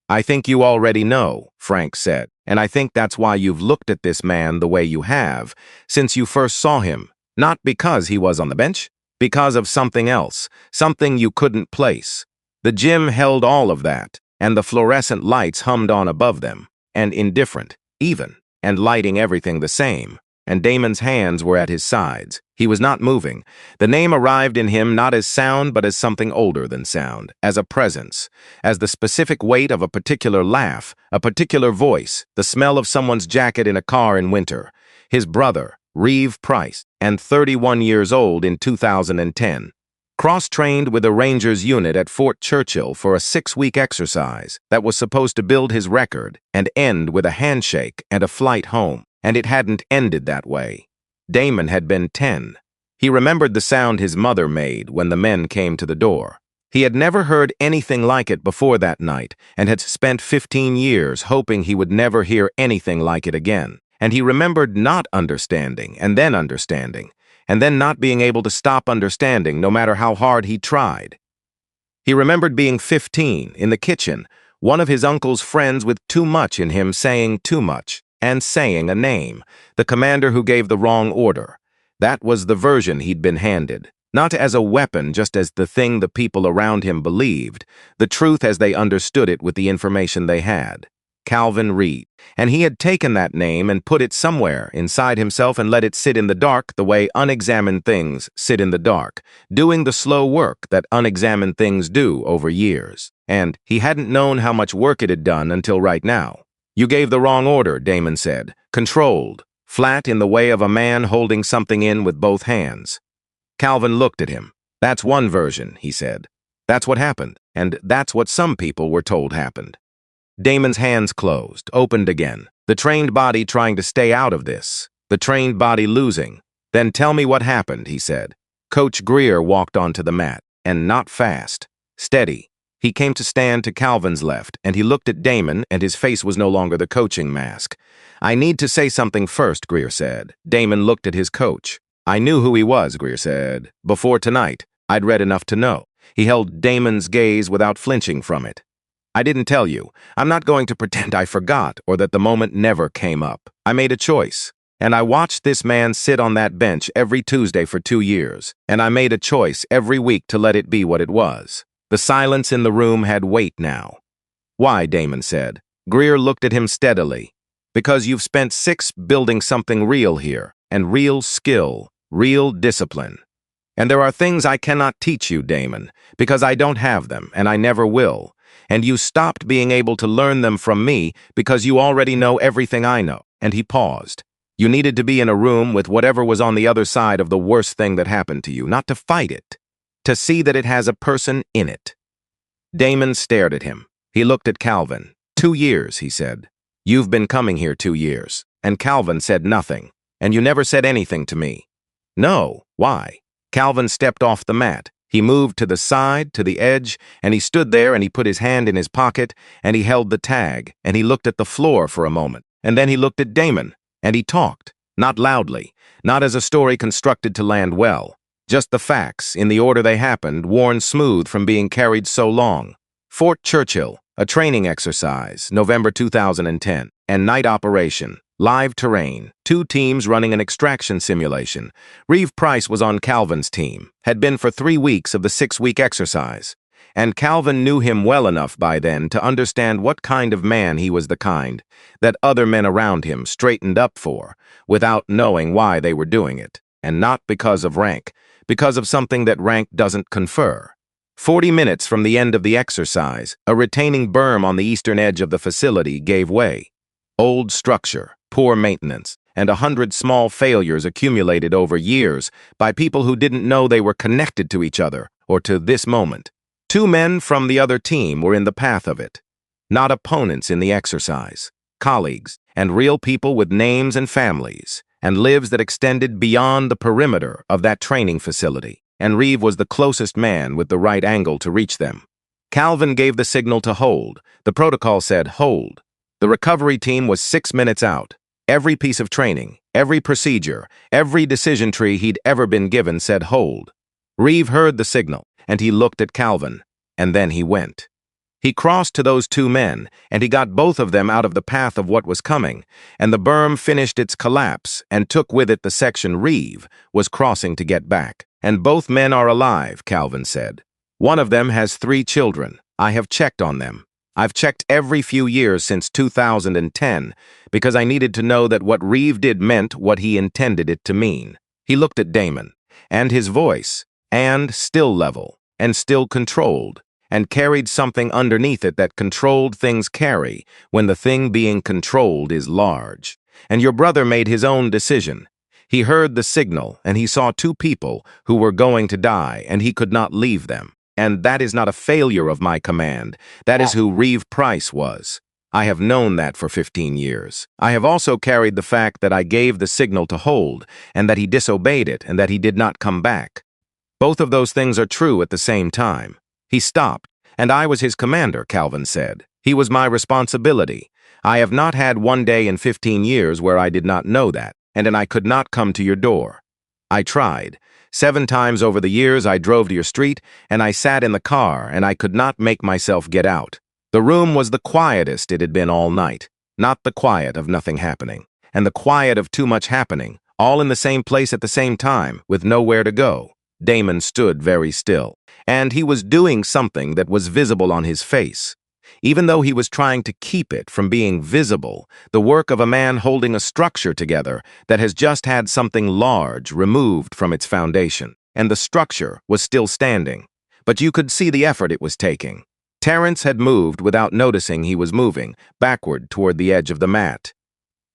I think you already know, Frank said, and I think that's why you've looked at this man the way you have, since you first saw him, not because he was on the bench, because of something else, something you couldn't place. The gym held all of that, and the fluorescent lights hummed on above them, and indifferent, even, and lighting everything the same, and Damon's hands were at his sides. He was not moving. The name arrived in him not as sound but as something older than sound, as a presence, as the specific weight of a particular laugh, a particular voice, the smell of someone's jacket in a car in winter. His brother, Reeve Price, and 31 years old in 2010. Cross-trained with a Rangers unit at Fort Churchill for a 6-week exercise that was supposed to build his record and end with a handshake and a flight home, and it hadn't ended that way. Damon had been 10. He remembered the sound his mother made when the men came to the door. He had never heard anything like it before that night and had spent 15 years hoping he would never hear anything like it again. And he remembered not understanding, and then not being able to stop understanding no matter how hard he tried. He remembered being 15, in the kitchen, one of his uncle's friends with too much in him saying too much, and saying a name, the commander who gave the wrong order. That was the version he'd been handed, not as a weapon, just as the thing the people around him believed, the truth as they understood it with the information they had. Calvin Reed, and he had taken that name and put it somewhere inside himself and let it sit in the dark the way unexamined things sit in the dark, doing the slow work that unexamined things do over years. And he hadn't known how much work it had done until right now. You gave the wrong order, Damon said, controlled, flat in the way of a man holding something in with both hands. Calvin looked at him. That's one version, he said. That's what happened, and that's what some people were told happened. Damon's hands closed, opened again, the trained body trying to stay out of this, the trained body losing. Then tell me what happened, he said. Coach Greer walked onto the mat, and not fast, steady. He came to stand to Calvin's left, and he looked at Damon, and his face was no longer the coaching mask. I need to say something first, Greer said. Damon looked at his coach. I knew who he was, Greer said. Before tonight, I'd read enough to know. He held Damon's gaze without flinching from it. I didn't tell you. I'm not going to pretend I forgot or that the moment never came up. I made a choice, and I watched this man sit on that bench every Tuesday for 2 years, and I made a choice every week to let it be what it was. The silence in the room had weight now. Why, Damon said. Greer looked at him steadily. Because you've spent 6 building something real here, and real skill, real discipline. And there are things I cannot teach you, Damon, because I don't have them, and I never will. And you stopped being able to learn them from me because you already know everything I know. And he paused. You needed to be in a room with whatever was on the other side of the worst thing that happened to you, not to fight it, to see that it has a person in it. Damon stared at him. He looked at Calvin. 2 years, he said. You've been coming here 2 years. And Calvin said nothing. And you never said anything to me. No, why? Calvin stepped off the mat. He moved to the side, to the edge, and he stood there and he put his hand in his pocket and he held the tag and he looked at the floor for a moment. And then he looked at Damon and he talked, not loudly, not as a story constructed to land well. Just the facts, in the order they happened, worn smooth from being carried so long. Fort Churchill, a training exercise, November 2010, and night operation, live terrain, 2 teams running an extraction simulation. Reeve Price was on Calvin's team, had been for 3 weeks of the 6-week exercise. And Calvin knew him well enough by then to understand what kind of man he was, the kind that other men around him straightened up for, without knowing why they were doing it, and not because of rank, because of something that rank doesn't confer. 40 minutes from the end of the exercise, a retaining berm on the eastern edge of the facility gave way. Old structure, poor maintenance, and 100 small failures accumulated over years by people who didn't know they were connected to each other or to this moment. 2 men from the other team were in the path of it. Not opponents in the exercise, colleagues, and real people with names and families, and lives that extended beyond the perimeter of that training facility, and Reeve was the closest man with the right angle to reach them. Calvin gave the signal to hold. The protocol said hold. The recovery team was 6 minutes out. Every piece of training, every procedure, every decision tree he'd ever been given said hold. Reeve heard the signal, and he looked at Calvin, and then he went. He crossed to those 2 men, and he got both of them out of the path of what was coming, and the berm finished its collapse and took with it the section Reeve was crossing to get back. And both men are alive, Calvin said. One of them has 3 children. I have checked on them. I've checked every few years since 2010 because I needed to know that what Reeve did meant what he intended it to mean. He looked at Damon, and his voice, and still level, and still controlled, and carried something underneath it that controlled things carry when the thing being controlled is large. And your brother made his own decision. He heard the signal, and he saw 2 people who were going to die, and he could not leave them. And that is not a failure of my command. That is who Reeve Price was. I have known that for 15 years. I have also carried the fact that I gave the signal to hold, and that he disobeyed it, and that he did not come back. Both of those things are true at the same time. He stopped, and I was his commander, Calvin said. He was my responsibility. I have not had one day in 15 years where I did not know that, and I could not come to your door. I tried. 7 times over the years I drove to your street, and I sat in the car, and I could not make myself get out. The room was the quietest it had been all night, not the quiet of nothing happening, and the quiet of too much happening, all in the same place at the same time, with nowhere to go. Damon stood very still, and he was doing something that was visible on his face. Even though he was trying to keep it from being visible, the work of a man holding a structure together that has just had something large removed from its foundation, and the structure was still standing. But you could see the effort it was taking. Terrence had moved without noticing he was moving, backward toward the edge of the mat.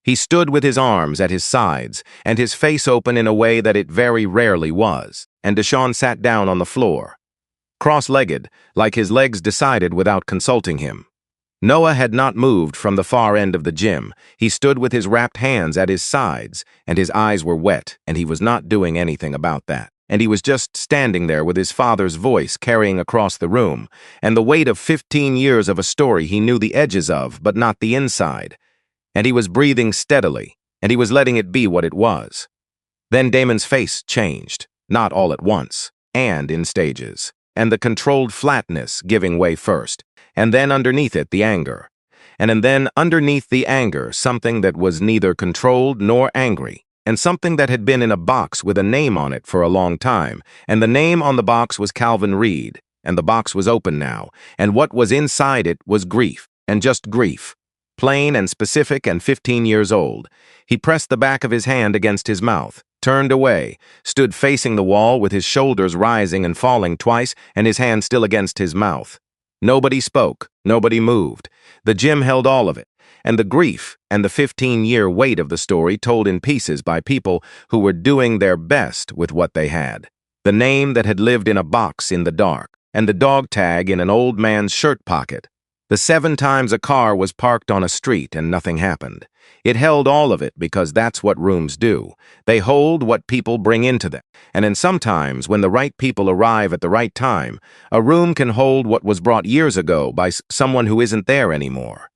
He stood with his arms at his sides, and his face open in a way that it very rarely was, and Deshaun sat down on the floor, cross-legged, like his legs decided without consulting him. Noah had not moved from the far end of the gym. He stood with his wrapped hands at his sides, and his eyes were wet, and he was not doing anything about that. And he was just standing there with his father's voice carrying across the room, and the weight of 15 years of a story he knew the edges of, but not the inside. And he was breathing steadily, and he was letting it be what it was. Then Damon's face changed, not all at once, and in stages, and the controlled flatness giving way first, and then underneath it the anger, and then underneath the anger something that was neither controlled nor angry, and something that had been in a box with a name on it for a long time, and the name on the box was Calvin Reed, and the box was open now, and what was inside it was grief, and just grief, plain and specific and 15 years old. He pressed the back of his hand against his mouth, turned away, stood facing the wall with his shoulders rising and falling twice and his hand still against his mouth. Nobody spoke, nobody moved. The gym held all of it, and the grief and the 15-year weight of the story told in pieces by people who were doing their best with what they had. The name that had lived in a box in the dark, and the dog tag in an old man's shirt pocket. The 7 times a car was parked on a street and nothing happened. It held all of it because that's what rooms do. They hold what people bring into them. And then sometimes, when the right people arrive at the right time, a room can hold what was brought years ago by someone who isn't there anymore.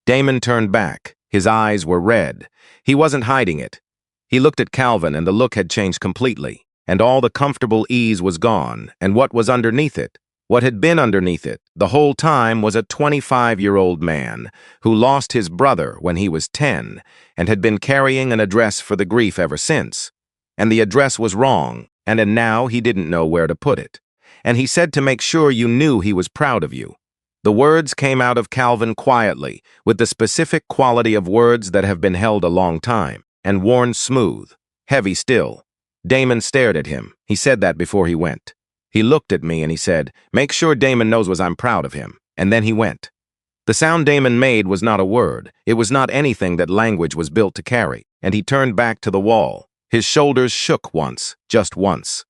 Damon turned back. His eyes were red. He wasn't hiding it. He looked at Calvin, and the look had changed completely. And all the comfortable ease was gone. And what was underneath it? What had been underneath it the whole time was a 25-year-old man who lost his brother when he was 10 and had been carrying an address for the grief ever since. And the address was wrong, and now he didn't know where to put it. And he said to make sure you knew he was proud of you. The words came out of Calvin quietly, with the specific quality of words that have been held a long time, and worn smooth, heavy still. Damon stared at him. He said that before he went. He looked at me and he said, "Make sure Damon knows I'm proud of him." And then he went. The sound Damon made was not a word. It was not anything that language was built to carry. And he turned back to the wall. His shoulders shook once, just once.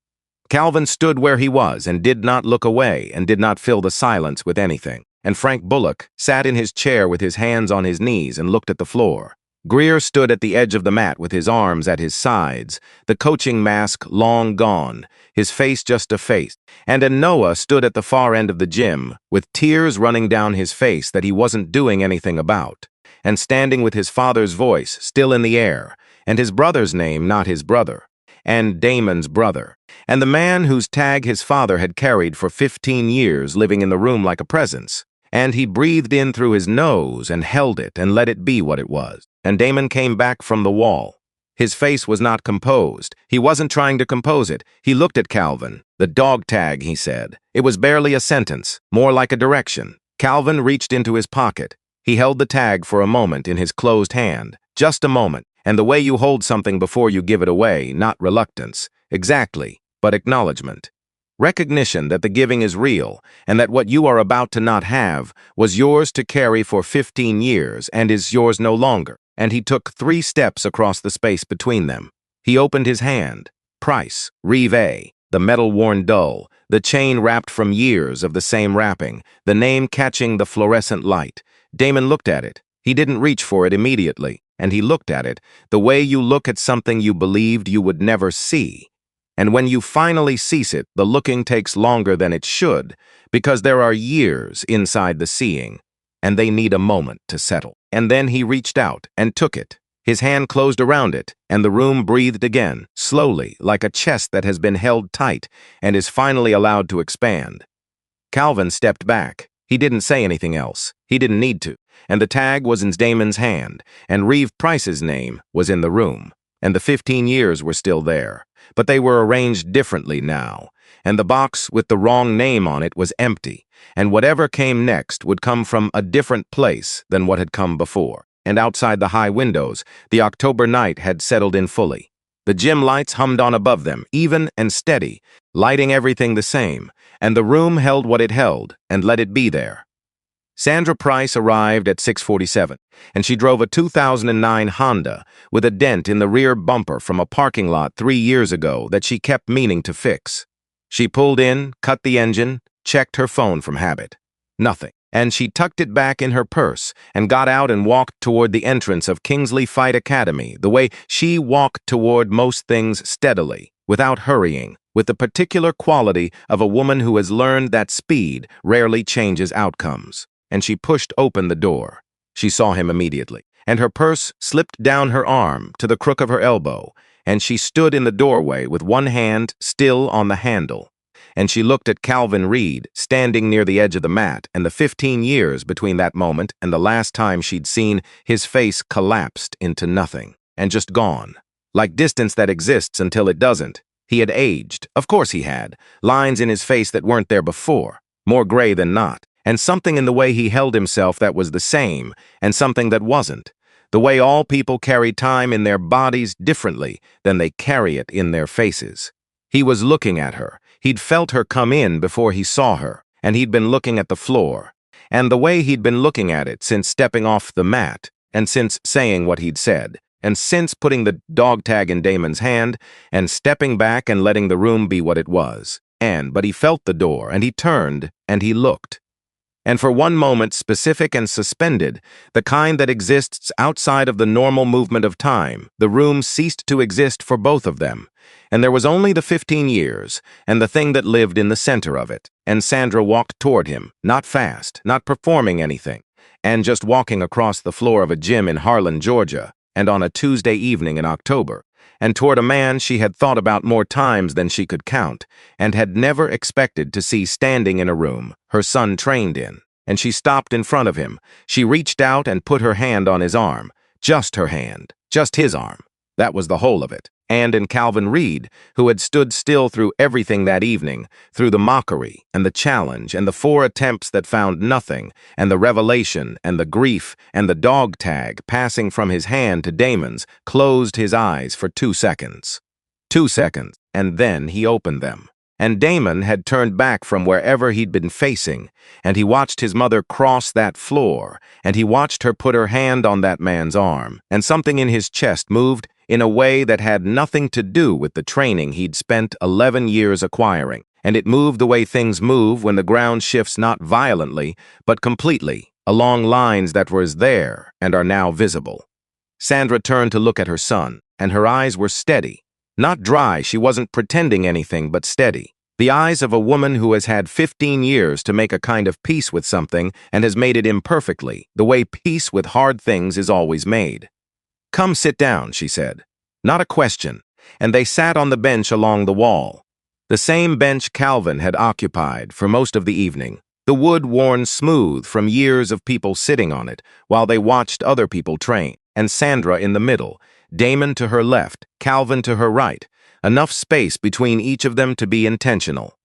Calvin stood where he was and did not look away and did not fill the silence with anything. And Frank Bullock sat in his chair with his hands on his knees and looked at the floor. Greer stood at the edge of the mat with his arms at his sides, the coaching mask long gone, his face just a face. And Noah stood at the far end of the gym, with tears running down his face that he wasn't doing anything about, and standing with his father's voice still in the air, and his brother's name not his brother, and Damon's brother, and the man whose tag his father had carried for 15 years living in the room like a presence. And he breathed in through his nose and held it and let it be what it was. And Damon came back from the wall. His face was not composed. He wasn't trying to compose it. He looked at Calvin. "The dog tag," he said. It was barely a sentence, more like a direction. Calvin reached into his pocket. He held the tag for a moment in his closed hand. Just a moment. And the way you hold something before you give it away, not reluctance. Exactly, but acknowledgement. Recognition that the giving is real, and that what you are about to not have was yours to carry for 15 years and is yours no longer. And he took 3 steps across the space between them. He opened his hand. Price, Rive, the metal worn dull, the chain wrapped from years of the same wrapping, the name catching the fluorescent light. Damon looked at it. He didn't reach for it immediately, and he looked at it the way you look at something you believed you would never see. And when you finally cease it, the looking takes longer than it should, because there are years inside the seeing, and they need a moment to settle. And then he reached out and took it. His hand closed around it, and the room breathed again, slowly, like a chest that has been held tight and is finally allowed to expand. Calvin stepped back. He didn't say anything else. He didn't need to. And the tag was in Damon's hand, and Reeve Price's name was in the room. And the 15 years were still there. But they were arranged differently now, and the box with the wrong name on it was empty, and whatever came next would come from a different place than what had come before. And outside the high windows, the October night had settled in fully. The gym lights hummed on above them, even and steady, lighting everything the same, and the room held what it held, and let it be there. Sandra Price arrived at 6:47, and she drove a 2009 Honda with a dent in the rear bumper from a parking lot 3 years ago that she kept meaning to fix. She pulled in, cut the engine, checked her phone from habit. Nothing. And she tucked it back in her purse and got out and walked toward the entrance of Kingsley Fight Academy the way she walked toward most things steadily, without hurrying, with the particular quality of a woman who has learned that speed rarely changes outcomes. And she pushed open the door. She saw him immediately, and her purse slipped down her arm to the crook of her elbow, and she stood in the doorway with one hand still on the handle. And she looked at Calvin Reed, standing near the edge of the mat, and the 15 years between that moment and the last time she'd seen his face collapsed into nothing, and just gone. Like distance that exists until it doesn't. He had aged. Of course he had. Lines in his face that weren't there before. More gray than not. And something in the way he held himself that was the same, and something that wasn't. The way all people carry time in their bodies differently than they carry it in their faces. He was looking at her. He'd felt her come in before he saw her, and he'd been looking at the floor. And the way he'd been looking at it since stepping off the mat, and since saying what he'd said, and since putting the dog tag in Damon's hand, and stepping back and letting the room be what it was. But he felt the door, and he turned, and he looked. And for one moment, specific and suspended, the kind that exists outside of the normal movement of time, the room ceased to exist for both of them. And there was only the 15 years, and the thing that lived in the center of it. And Sandra walked toward him, not fast, not performing anything, and just walking across the floor of a gym in Harlan, Georgia, and on a Tuesday evening in October, and toward a man she had thought about more times than she could count, and had never expected to see standing in a room her son trained in. And she stopped in front of him. She reached out and put her hand on his arm. Just her hand. Just his arm. That was the whole of it. And in Calvin Reed, who had stood still through everything that evening, through the mockery and the challenge and the 4 attempts that found nothing, and the revelation and the grief and the dog tag passing from his hand to Damon's, closed his eyes for 2 seconds. 2 seconds, and then he opened them. And Damon had turned back from wherever he'd been facing, and he watched his mother cross that floor, and he watched her put her hand on that man's arm, and something in his chest moved in a way that had nothing to do with the training he'd spent 11 years acquiring, and it moved the way things move when the ground shifts not violently, but completely, along lines that were there and are now visible. Sandra turned to look at her son, and her eyes were steady. Not dry, she wasn't pretending anything, but steady. The eyes of a woman who has had 15 years to make a kind of peace with something and has made it imperfectly, the way peace with hard things is always made. "Come sit down," she said. Not a question, and they sat on the bench along the wall. The same bench Calvin had occupied for most of the evening, the wood worn smooth from years of people sitting on it while they watched other people train, and Sandra in the middle, Damon to her left, Calvin to her right, enough space between each of them to be intentional.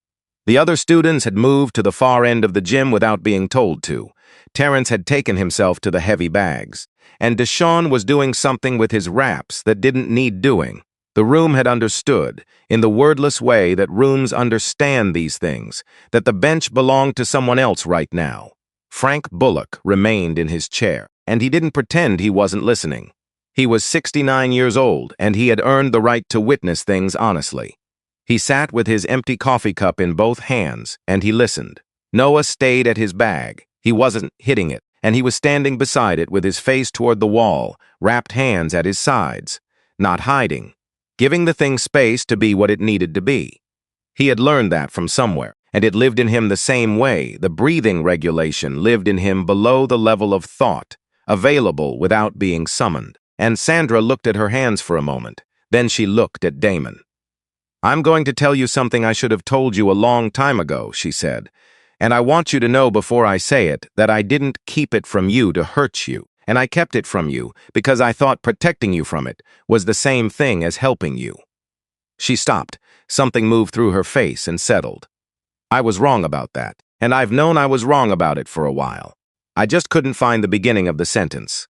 The other students had moved to the far end of the gym without being told to. Terrence had taken himself to the heavy bags, and Deshaun was doing something with his wraps that didn't need doing. The room had understood, in the wordless way that rooms understand these things, that the bench belonged to someone else right now. Frank Bullock remained in his chair, and he didn't pretend he wasn't listening. He was 69 years old, and he had earned the right to witness things honestly. He sat with his empty coffee cup in both hands, and he listened. Noah stayed at his bag. He wasn't hitting it, and he was standing beside it with his face toward the wall, wrapped hands at his sides, not hiding, giving the thing space to be what it needed to be. He had learned that from somewhere, and it lived in him the same way. The breathing regulation lived in him below the level of thought, available without being summoned. And Sandra looked at her hands for a moment. Then she looked at Damon. "I'm going to tell you something I should have told you a long time ago," she said. "And I want you to know before I say it that I didn't keep it from you to hurt you, and I kept it from you because I thought protecting you from it was the same thing as helping you." She stopped. Something moved through her face and settled. "I was wrong about that, and I've known I was wrong about it for a while. I just couldn't find the beginning of the sentence."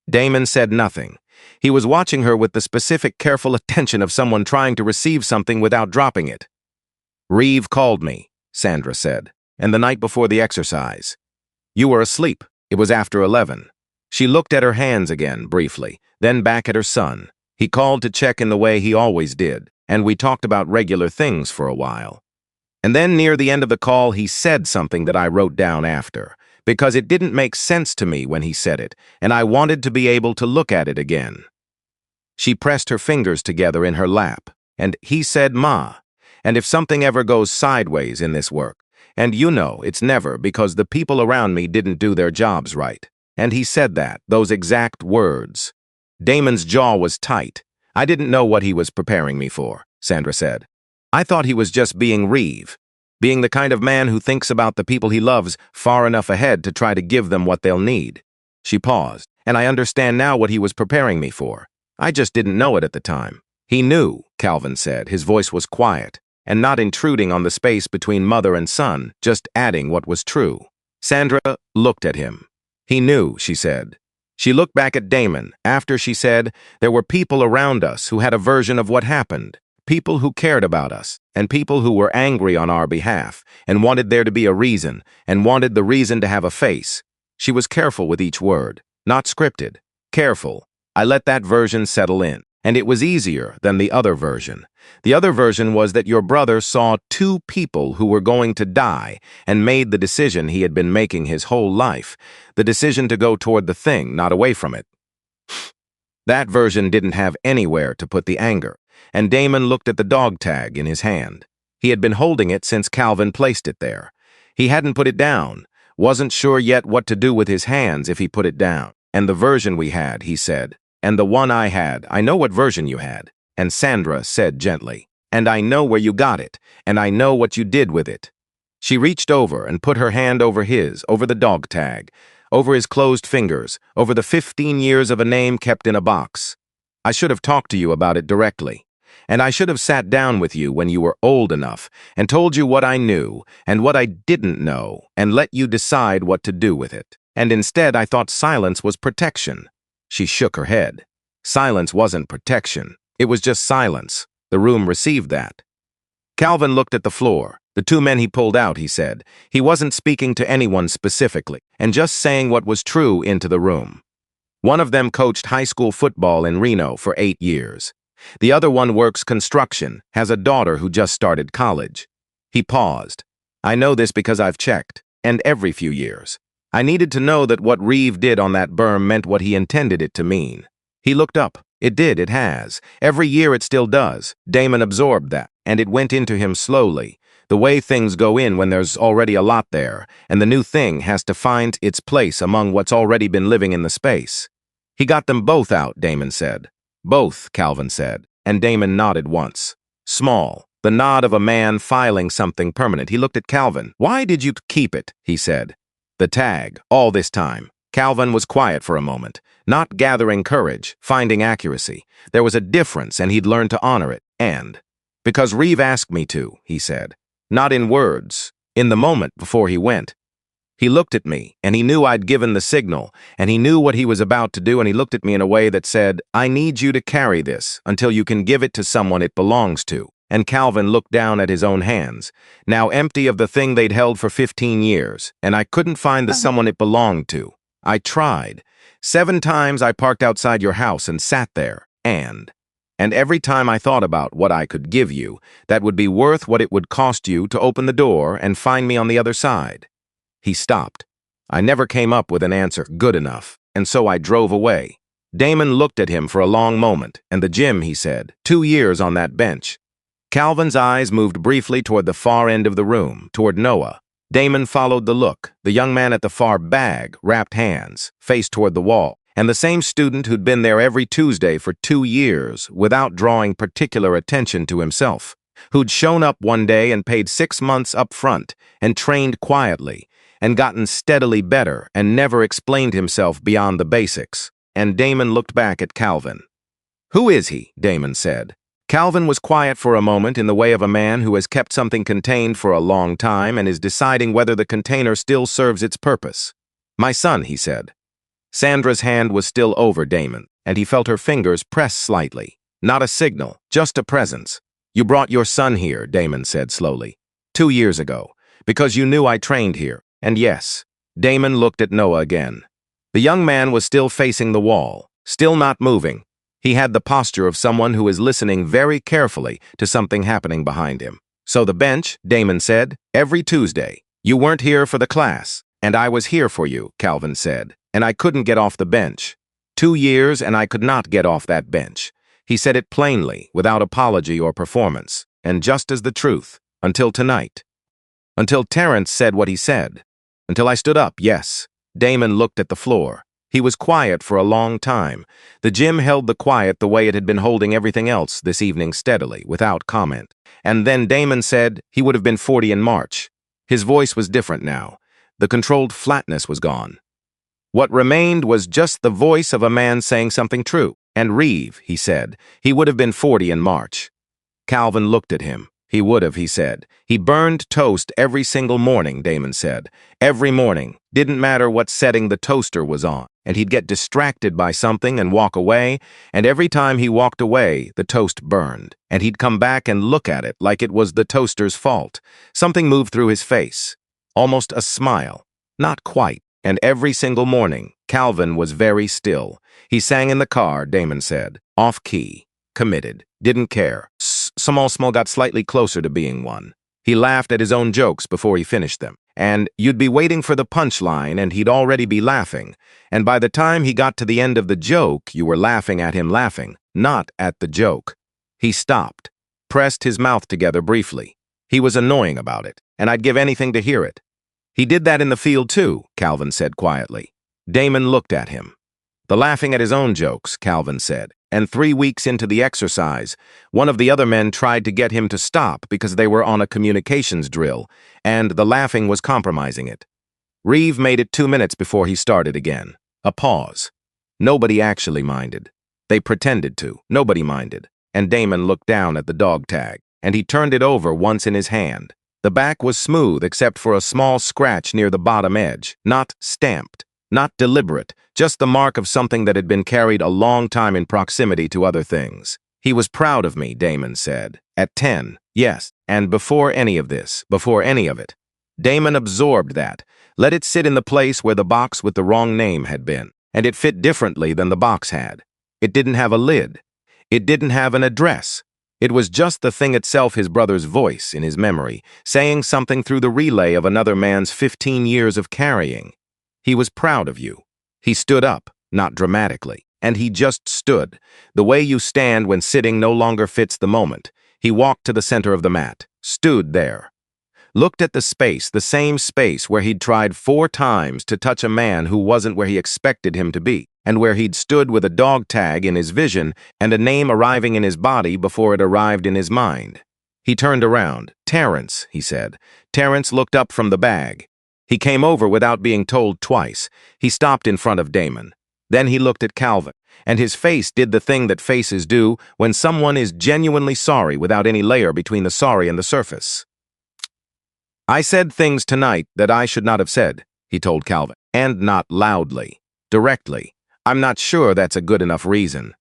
Damon said nothing. He was watching her with the specific, careful attention of someone trying to receive something without dropping it. "Reeve called me," Sandra said, "and the night before the exercise. You were asleep. It was after 11. She looked at her hands again, briefly, then back at her son. He called to check in the way he always did, and we talked about regular things for a while. And then near the end of the call, he said something that I wrote down after, because it didn't make sense to me when he said it, and I wanted to be able to look at it again." She pressed her fingers together in her lap, and he said, "Ma, and if something ever goes sideways in this work, and you know it's never because the people around me didn't do their jobs right." And he said that, those exact words. Damon's jaw was tight. "I didn't know what he was preparing me for," Sandra said. "I thought he was just being Reeve. Being the kind of man who thinks about the people he loves far enough ahead to try to give them what they'll need." She paused, "And I understand now what he was preparing me for. I just didn't know it at the time." "He knew," Calvin said. His voice was quiet, and not intruding on the space between mother and son, just adding what was true. Sandra looked at him. "He knew," she said. She looked back at Damon. After she said, "There were people around us who had a version of what happened. People who cared about us, and people who were angry on our behalf, and wanted there to be a reason, and wanted the reason to have a face." She was careful with each word, not scripted. Careful. I let that version settle in. And it was easier than the other version. The other version was that your brother saw two people who were going to die and made the decision he had been making his whole life, the decision to go toward the thing, not away from it. That version didn't have anywhere to put the anger, and Damon looked at the dog tag in his hand. He had been holding it since Calvin placed it there. He hadn't put it down, wasn't sure yet what to do with his hands if he put it down. And the version we had, he said, and the one I had, I know what version you had. And Sandra said gently, and I know where you got it, and I know what you did with it. She reached over and put her hand over his, over the dog tag, over his closed fingers, over the 15 years of a name kept in a box. I should have talked to you about it directly. And I should have sat down with you when you were old enough and told you what I knew and what I didn't know and let you decide what to do with it. And instead I thought silence was protection. She shook her head. Silence wasn't protection. It was just silence. The room received that. Calvin looked at the floor. The two men he pulled out, he said. He wasn't speaking to anyone specifically, and just saying what was true into the room. One of them coached high school football in Reno for 8 years. The other one works construction, has a daughter who just started college. He paused. I know this because I've checked, and every few years. I needed to know that what Reeve did on that berm meant what he intended it to mean. He looked up. It did, it has. Every year it still does. Damon absorbed that, and it went into him slowly. The way things go in when there's already a lot there, and the new thing has to find its place among what's already been living in the space. He got them both out, Damon said. Both, Calvin said, and Damon nodded once. Small, the nod of a man filing something permanent. He looked at Calvin. Why did you keep it? He said. The tag, all this time. Calvin was quiet for a moment, not gathering courage, finding accuracy. There was a difference, and he'd learned to honor it. And, because Reeve asked me to, he said. Not in words, in the moment before he went. He looked at me, and he knew I'd given the signal, and he knew what he was about to do, and he looked at me in a way that said, I need you to carry this until you can give it to someone it belongs to. And Calvin looked down at his own hands, now empty of the thing they'd held for 15 years, and I couldn't find the someone it belonged to. I tried. 7 times I parked outside your house and sat there, and every time I thought about what I could give you, that would be worth what it would cost you to open the door and find me on the other side. He stopped. I never came up with an answer good enough, and so I drove away. Damon looked at him for a long moment, and the gym, he said, 2 years on that bench. Calvin's eyes moved briefly toward the far end of the room, toward Noah. Damon followed the look. The young man at the far bag, wrapped hands, faced toward the wall, and the same student who'd been there every Tuesday for 2 years without drawing particular attention to himself, who'd shown up one day and paid 6 months up front and trained quietly and gotten steadily better and never explained himself beyond the basics. And Damon looked back at Calvin. Who is he? Damon said. Calvin was quiet for a moment in the way of a man who has kept something contained for a long time and is deciding whether the container still serves its purpose. My son, he said. Sandra's hand was still over Damon, and he felt her fingers press slightly. Not a signal, just a presence. You brought your son here, Damon said slowly. 2 years ago, because you knew I trained here. And yes, Damon looked at Noah again. The young man was still facing the wall, still not moving. He had the posture of someone who is listening very carefully to something happening behind him. So the bench, Damon said, every Tuesday. You weren't here for the class, and I was here for you, Calvin said, and I couldn't get off the bench. 2 years and I could not get off that bench. He said it plainly, without apology or performance, and just as the truth, until tonight. Until Terrence said what he said. Until I stood up, yes. Damon looked at the floor. He was quiet for a long time. The gym held the quiet the way it had been holding everything else this evening steadily, without comment. And then Damon said he would have been 40 in March. His voice was different now. The controlled flatness was gone. What remained was just the voice of a man saying something true. And Reeve, he said, he would have been 40 in March. Calvin looked at him. He would have, he said. He burned toast every single morning, Damon said. Every morning. Didn't matter what setting the toaster was on. And he'd get distracted by something and walk away, and every time he walked away, the toast burned. And he'd come back and look at it like it was the toaster's fault. Something moved through his face. Almost a smile. Not quite. And every single morning, Calvin was very still. He sang in the car, Damon said. Off key. committed, didn't care. Small got slightly closer to being one. He laughed at his own jokes before he finished them. And you'd be waiting for the punchline and he'd already be laughing. And by the time he got to the end of the joke, you were laughing at him laughing, not at the joke. He stopped, pressed his mouth together briefly. He was annoying about it, and I'd give anything to hear it. He did that in the field too, Calvin said quietly. Damon looked at him. The laughing at his own jokes, Calvin said, and 3 weeks into the exercise, one of the other men tried to get him to stop because they were on a communications drill, and the laughing was compromising it. Reeve made it 2 minutes before he started again. A pause. Nobody actually minded. They pretended to. Nobody minded. And Damon looked down at the dog tag, and he turned it over once in his hand. The back was smooth except for a small scratch near the bottom edge, not stamped. Not deliberate, just the mark of something that had been carried a long time in proximity to other things. He was proud of me, Damon said. At 10, yes, and before any of this, before any of it. Damon absorbed that, let it sit in the place where the box with the wrong name had been, and it fit differently than the box had. It didn't have a lid. It didn't have an address. It was just the thing itself, his brother's voice in his memory, saying something through the relay of another man's 15 years of carrying. He was proud of you. He stood up, not dramatically, and he just stood, the way you stand when sitting no longer fits the moment. He walked to the center of the mat, stood there, looked at the space, the same space where he'd tried 4 times to touch a man who wasn't where he expected him to be, and where he'd stood with a dog tag in his vision and a name arriving in his body before it arrived in his mind. He turned around. Terrence, he said. Terrence looked up from the bag. He came over without being told twice. He stopped in front of Damon. Then he looked at Calvin, and his face did the thing that faces do when someone is genuinely sorry without any layer between the sorry and the surface. I said things tonight that I should not have said, he told Calvin, and not loudly, directly. I'm not sure that's a good enough reason.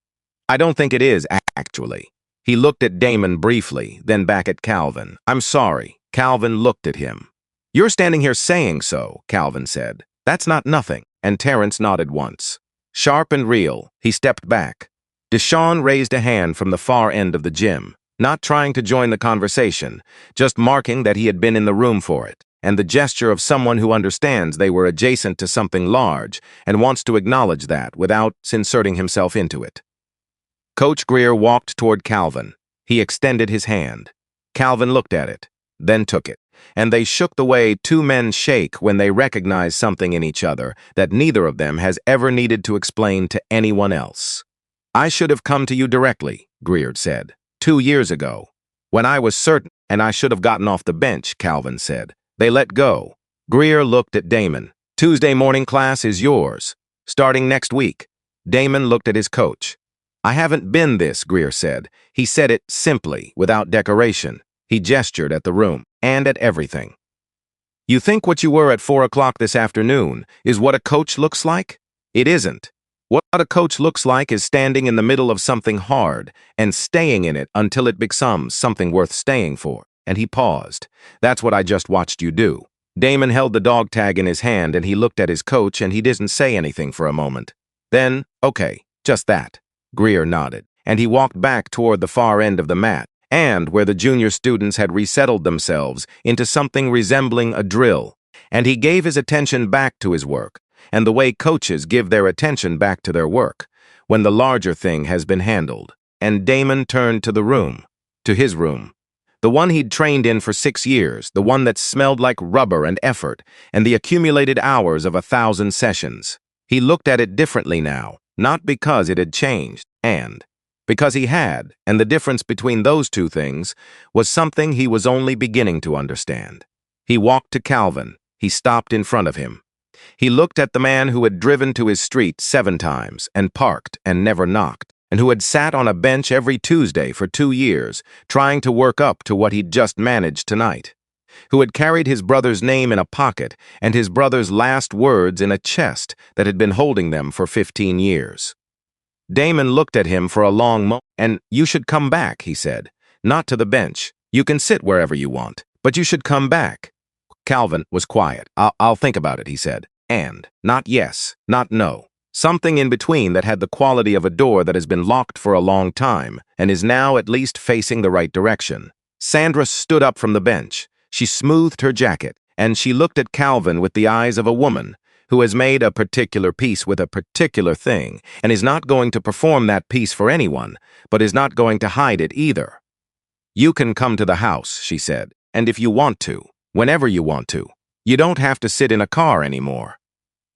I don't think it is, actually. He looked at Damon briefly, then back at Calvin. I'm sorry. Calvin looked at him. You're standing here saying so, Calvin said. That's not nothing, and Terrence nodded once. Sharp and real, he stepped back. Deshaun raised a hand from the far end of the gym, not trying to join the conversation, just marking that he had been in the room for it, and the gesture of someone who understands they were adjacent to something large and wants to acknowledge that without inserting himself into it. Coach Greer walked toward Calvin. He extended his hand. Calvin looked at it, then took it. And they shook the way 2 men shake when they recognize something in each other that neither of them has ever needed to explain to anyone else. I should have come to you directly, Greer said, 2 years ago. When I was certain, and I should have gotten off the bench, Calvin said. They let go. Greer looked at Damon. Tuesday morning class is yours, starting next week. Damon looked at his coach. I haven't been this, Greer said. He said it simply, without decoration. He gestured at the room, and at everything. You think what you were at 4 o'clock this afternoon is what a coach looks like? It isn't. What a coach looks like is standing in the middle of something hard and staying in it until it becomes something worth staying for. And he paused. That's what I just watched you do. Damon held the dog tag in his hand and he looked at his coach and he didn't say anything for a moment. Then, okay, just that. Greer nodded, and he walked back toward the far end of the mat, and where the junior students had resettled themselves into something resembling a drill, and he gave his attention back to his work, and the way coaches give their attention back to their work, when the larger thing has been handled. And Damon turned to the room, to his room, the one he'd trained in for 6 years, the one that smelled like rubber and effort, and the accumulated hours of 1,000 sessions. He looked at it differently now, not because it had changed, and because he had, and the difference between those 2 things was something he was only beginning to understand. He walked to Calvin. He stopped in front of him. He looked at the man who had driven to his street 7 times and parked and never knocked, and who had sat on a bench every Tuesday for 2 years, trying to work up to what he'd just managed tonight, who had carried his brother's name in a pocket and his brother's last words in a chest that had been holding them for 15 years. Damon looked at him for a long moment, and you should come back, he said. Not to the bench. You can sit wherever you want, but you should come back. Calvin was quiet. I'll think about it, he said. And, not yes, not no. Something in between that had the quality of a door that has been locked for a long time and is now at least facing the right direction. Sandra stood up from the bench. She smoothed her jacket, and she looked at Calvin with the eyes of a woman who has made a particular peace with a particular thing and is not going to perform that peace for anyone, but is not going to hide it either. "You can come to the house," she said, "and if you want to, whenever you want to. You don't have to sit in a car anymore."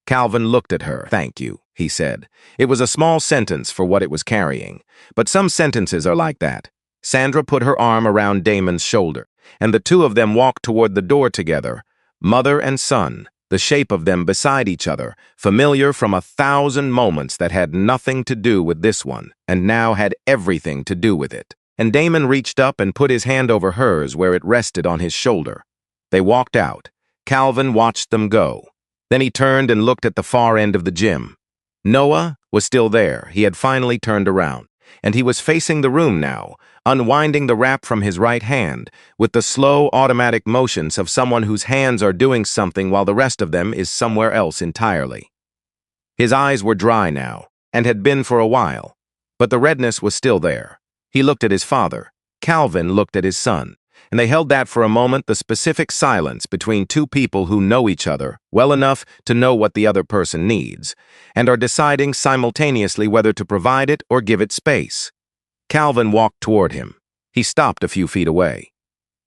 Calvin looked at her. "Thank you," he said. It was a small sentence for what it was carrying, but some sentences are like that. Sandra put her arm around Damon's shoulder, and the two of them walked toward the door together, mother and son, the shape of them beside each other, familiar from 1,000 moments that had nothing to do with this one, and now had everything to do with it. And Damon reached up and put his hand over hers where it rested on his shoulder. They walked out. Calvin watched them go. Then he turned and looked at the far end of the gym. Noah was still there. He had finally turned around, and he was facing the room now, unwinding the wrap from his right hand, with the slow, automatic motions of someone whose hands are doing something while the rest of them is somewhere else entirely. His eyes were dry now, and had been for a while, but the redness was still there. He looked at his father. Calvin looked at his son, and they held that for a moment, the specific silence between two people who know each other well enough to know what the other person needs, and are deciding simultaneously whether to provide it or give it space. Calvin walked toward him. He stopped a few feet away.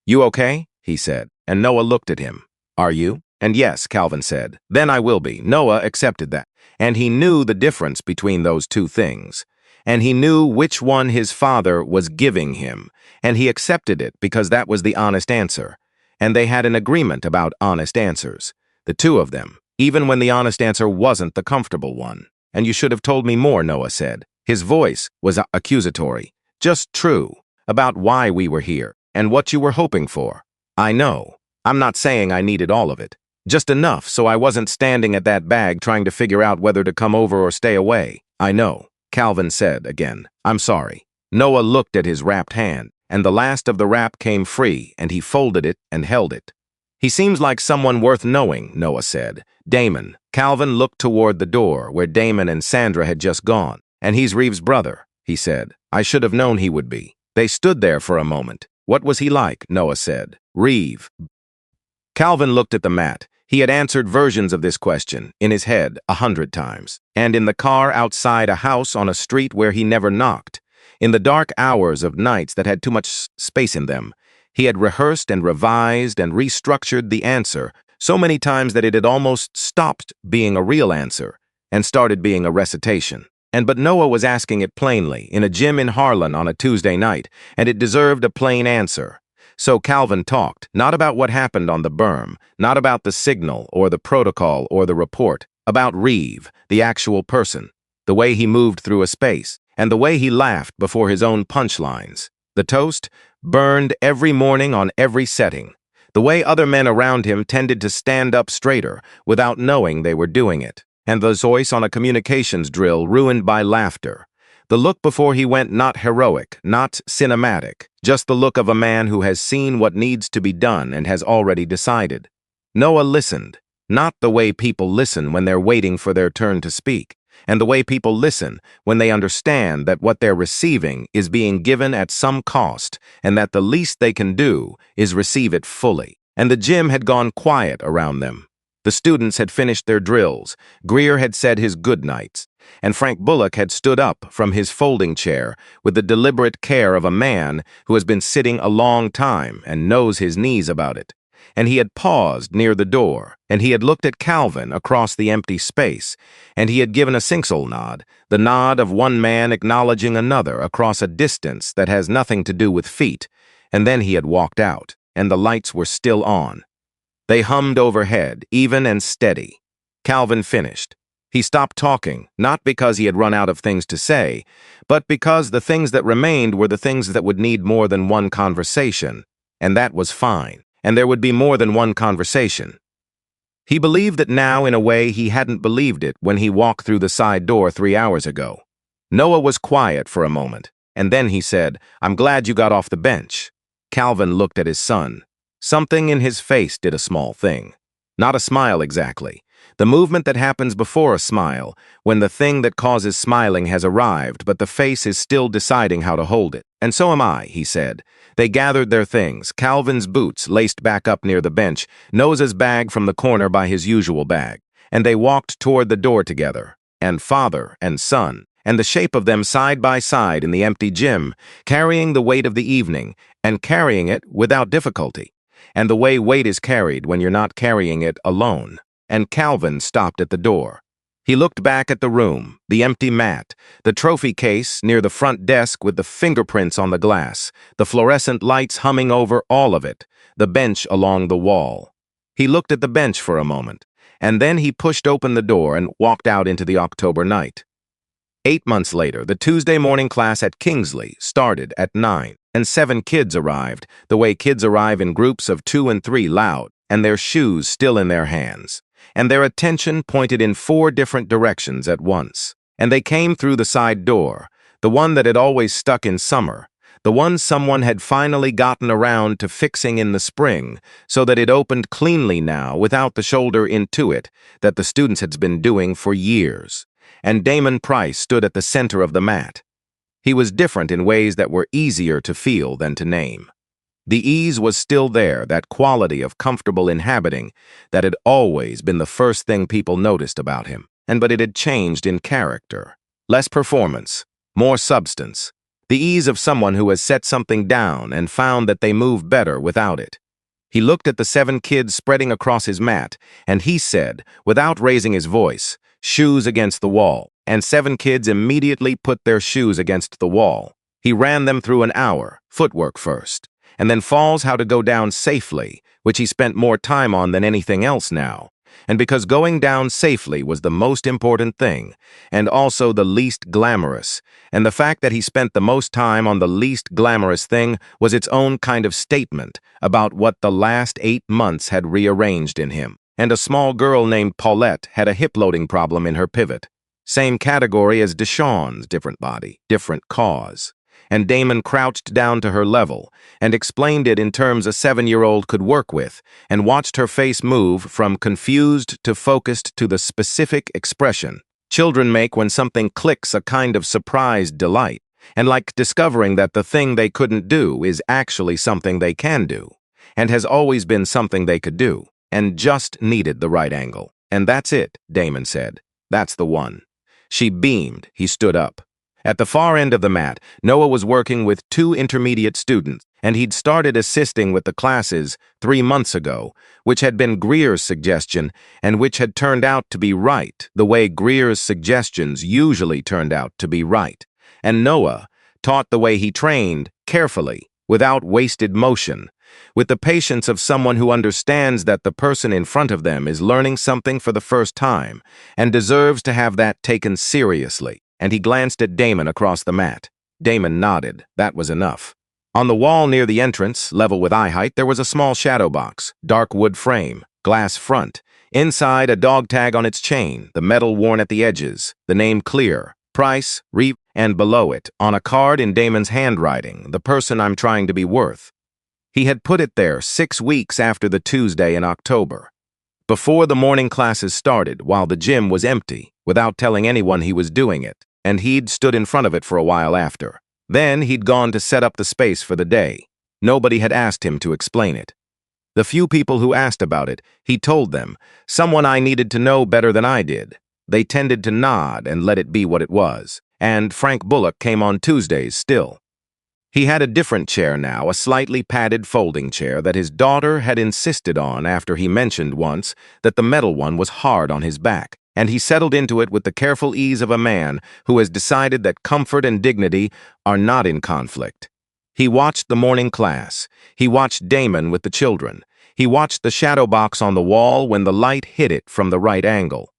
"You okay?" he said, and Noah looked at him. "Are you?" And yes, Calvin said. "Then I will be." Noah accepted that, and he knew the difference between those two things. And he knew which one his father was giving him, and he accepted it because that was the honest answer. And they had an agreement about honest answers, the two of them, even when the honest answer wasn't the comfortable one. "And you should have told me more," Noah said. His voice was accusatory. "Just true, about why we were here, and what you were hoping for. I know. I'm not saying I needed all of it. Just enough so I wasn't standing at that bag trying to figure out whether to come over or stay away. I know." Calvin said again, "I'm sorry." Noah looked at his wrapped hand, and the last of the wrap came free, and he folded it and held it. "He seems like someone worth knowing," Noah said. "Damon." Calvin looked toward the door, where Damon and Sandra had just gone. "And he's Reeve's brother," he said. "I should have known he would be." They stood there for a moment. "What was he like?" Noah said. "Reeve." Calvin looked at the mat. He had answered versions of this question, in his head, 100 times. And in the car outside a house on a street where he never knocked. In the dark hours of nights that had too much space in them. He had rehearsed and revised and restructured the answer so many times that it had almost stopped being a real answer and started being a recitation. But Noah was asking it plainly, in a gym in Harlan on a Tuesday night, and it deserved a plain answer. So Calvin talked, not about what happened on the berm, not about the signal or the protocol or the report, about Reeve, the actual person, the way he moved through a space, and the way he laughed before his own punchlines. The toast burned every morning on every setting. The way other men around him tended to stand up straighter without knowing they were doing it. And the voice on a communications drill ruined by laughter. The look before he went, not heroic, not cinematic, just the look of a man who has seen what needs to be done and has already decided. Noah listened, not the way people listen when they're waiting for their turn to speak, and the way people listen when they understand that what they're receiving is being given at some cost and that the least they can do is receive it fully. And the gym had gone quiet around them. The students had finished their drills, Greer had said his good nights, and Frank Bullock had stood up from his folding chair with the deliberate care of a man who has been sitting a long time and knows his knees about it. And he had paused near the door, and he had looked at Calvin across the empty space, and he had given a singsel nod, the nod of one man acknowledging another across a distance that has nothing to do with feet, and then he had walked out, and the lights were still on. They hummed overhead, even and steady. Calvin finished. He stopped talking, not because he had run out of things to say, but because the things that remained were the things that would need more than one conversation, and that was fine, and there would be more than one conversation. He believed that now in a way he hadn't believed it when he walked through the side door 3 hours ago. Noah was quiet for a moment, and then he said, "I'm glad you got off the bench." Calvin looked at his son. Something in his face did a small thing. Not a smile exactly, The movement that happens before a smile, when the thing that causes smiling has arrived, but the face is still deciding how to hold it. And so am I, he said. They gathered their things, Calvin's boots laced back up near the bench, Noah's bag from the corner by his usual bag, and they walked toward the door together, and father and son, and the shape of them side by side in the empty gym, carrying the weight of the evening, and carrying it without difficulty, and the way weight is carried when you're not carrying it alone. And Calvin stopped at the door. He looked back at the room, the empty mat, the trophy case near the front desk with the fingerprints on the glass, the fluorescent lights humming over all of it, the bench along the wall. He looked at the bench for a moment, and then he pushed open the door and walked out into the October night. 8 months later, the Tuesday morning class at Kingsley started at 9, and 7 kids arrived, the way kids arrive in groups of 2 and 3 loud, and their shoes still in their hands, and their attention pointed in 4 different directions at once. And they came through the side door, the one that had always stuck in summer, the one someone had finally gotten around to fixing in the spring, so that it opened cleanly now without the shoulder into it that the students had been doing for years. And Damon Price stood at the center of the mat. He was different in ways that were easier to feel than to name. The ease was still there, that quality of comfortable inhabiting that had always been the first thing people noticed about him, but it had changed in character. Less performance, more substance. The ease of someone who has set something down and found that they move better without it. He looked at the 7 kids spreading across his mat, and he said, without raising his voice, "Shoes against the wall," and 7 kids immediately put their shoes against the wall. He ran them through an hour, footwork first, and then falls how to go down safely, which he spent more time on than anything else now. And because going down safely was the most important thing, and also the least glamorous, and the fact that he spent the most time on the least glamorous thing was its own kind of statement about what the last 8 months had rearranged in him. And a small girl named Paulette had a hip-loading problem in her pivot. Same category as Deshawn's different body, different cause. And Damon crouched down to her level and explained it in terms a 7-year-old could work with, and watched her face move from confused to focused to the specific expression children make when something clicks, a kind of surprised delight, and like discovering that the thing they couldn't do is actually something they can do, and has always been something they could do, and just needed the right angle. And that's it, Damon said. That's the one. She beamed. He stood up. At the far end of the mat, Noah was working with 2 intermediate students, and he'd started assisting with the classes 3 months ago, which had been Greer's suggestion and which had turned out to be right, the way Greer's suggestions usually turned out to be right. And Noah taught the way he trained, carefully, without wasted motion, with the patience of someone who understands that the person in front of them is learning something for the first time and deserves to have that taken seriously. And he glanced at Damon across the mat. Damon nodded. That was enough. On the wall near the entrance, level with eye height, there was a small shadow box, dark wood frame, glass front. Inside, a dog tag on its chain, the metal worn at the edges, the name clear, price, and below it, on a card in Damon's handwriting, the person I'm trying to be worth. He had put it there 6 weeks after the Tuesday in October, before the morning classes started, while the gym was empty, without telling anyone he was doing it, and he'd stood in front of it for a while after. Then he'd gone to set up the space for the day. Nobody had asked him to explain it. The few people who asked about it, he told them, someone I needed to know better than I did. They tended to nod and let it be what it was. And Frank Bullock came on Tuesdays still. He had a different chair now, a slightly padded folding chair that his daughter had insisted on after he mentioned once that the metal one was hard on his back, and he settled into it with the careful ease of a man who has decided that comfort and dignity are not in conflict. He watched the morning class. He watched Damon with the children. He watched the shadow box on the wall when the light hit it from the right angle.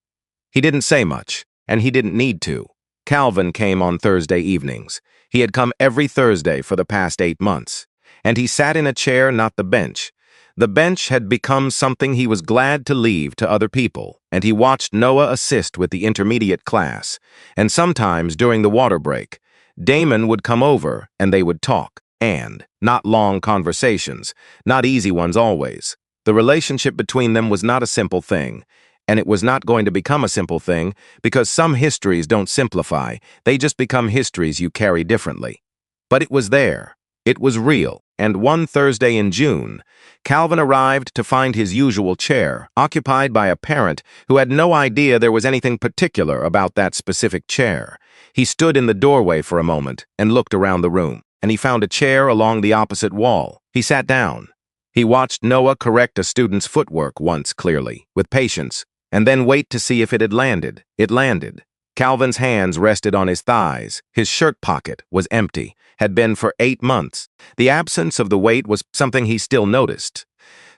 He didn't say much, and he didn't need to. Calvin came on Thursday evenings. He had come every Thursday for the past 8 months, and he sat in a chair, not the bench. The bench had become something he was glad to leave to other people, and he watched Noah assist with the intermediate class, and sometimes during the water break, Damon would come over and they would talk, and not long conversations, not easy ones always. The relationship between them was not a simple thing, And it was not going to become a simple thing, because some histories don't simplify, they just become histories you carry differently. But it was there. It was real. And one Thursday in June, Calvin arrived to find his usual chair occupied by a parent who had no idea there was anything particular about that specific chair. He stood in the doorway for a moment and looked around the room, and he found a chair along the opposite wall. He sat down. He watched Noah correct a student's footwork once clearly, with patience, and then wait to see if it had landed. It landed. Calvin's hands rested on his thighs. His shirt pocket was empty, had been for 8 months. The absence of the weight was something he still noticed.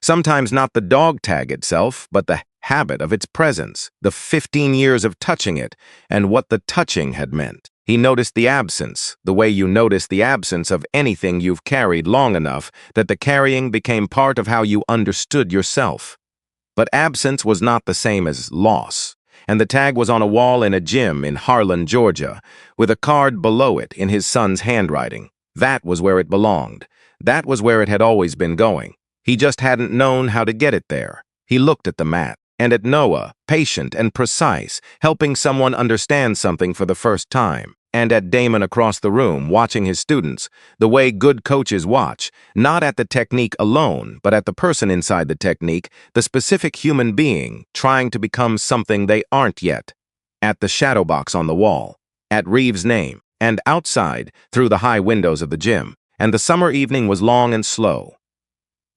Sometimes not the dog tag itself, but the habit of its presence, the 15 years of touching it, and what the touching had meant. He noticed the absence, the way you notice the absence of anything you've carried long enough that the carrying became part of how you understood yourself. But absence was not the same as loss, and the tag was on a wall in a gym in Harlan, Georgia, with a card below it in his son's handwriting. That was where it belonged. That was where it had always been going. He just hadn't known how to get it there. He looked at the mat, and at Noah, patient and precise, helping someone understand something for the first time, and at Damon across the room, watching his students, the way good coaches watch, not at the technique alone, but at the person inside the technique, the specific human being trying to become something they aren't yet. At the shadow box on the wall, at Reeves' name, and outside, through the high windows of the gym, and the summer evening was long and slow.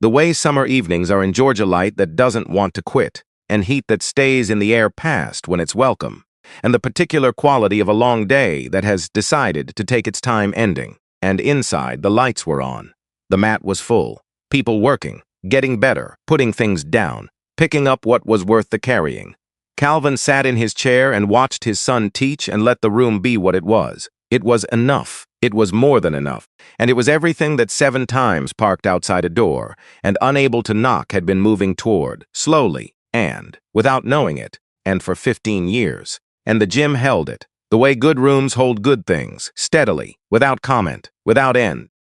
The way summer evenings are in Georgia light that doesn't want to quit, and heat that stays in the air past when it's welcome, and the particular quality of a long day that has decided to take its time ending. And inside, the lights were on. The mat was full. People working, getting better, putting things down, picking up what was worth the carrying. Calvin sat in his chair and watched his son teach and let the room be what it was. It was enough. It was more than enough. And it was everything that 7 times parked outside a door and unable to knock had been moving toward, slowly, and, without knowing it, and for 15 years. And the gym held it, the way good rooms hold good things, steadily, without comment, without end.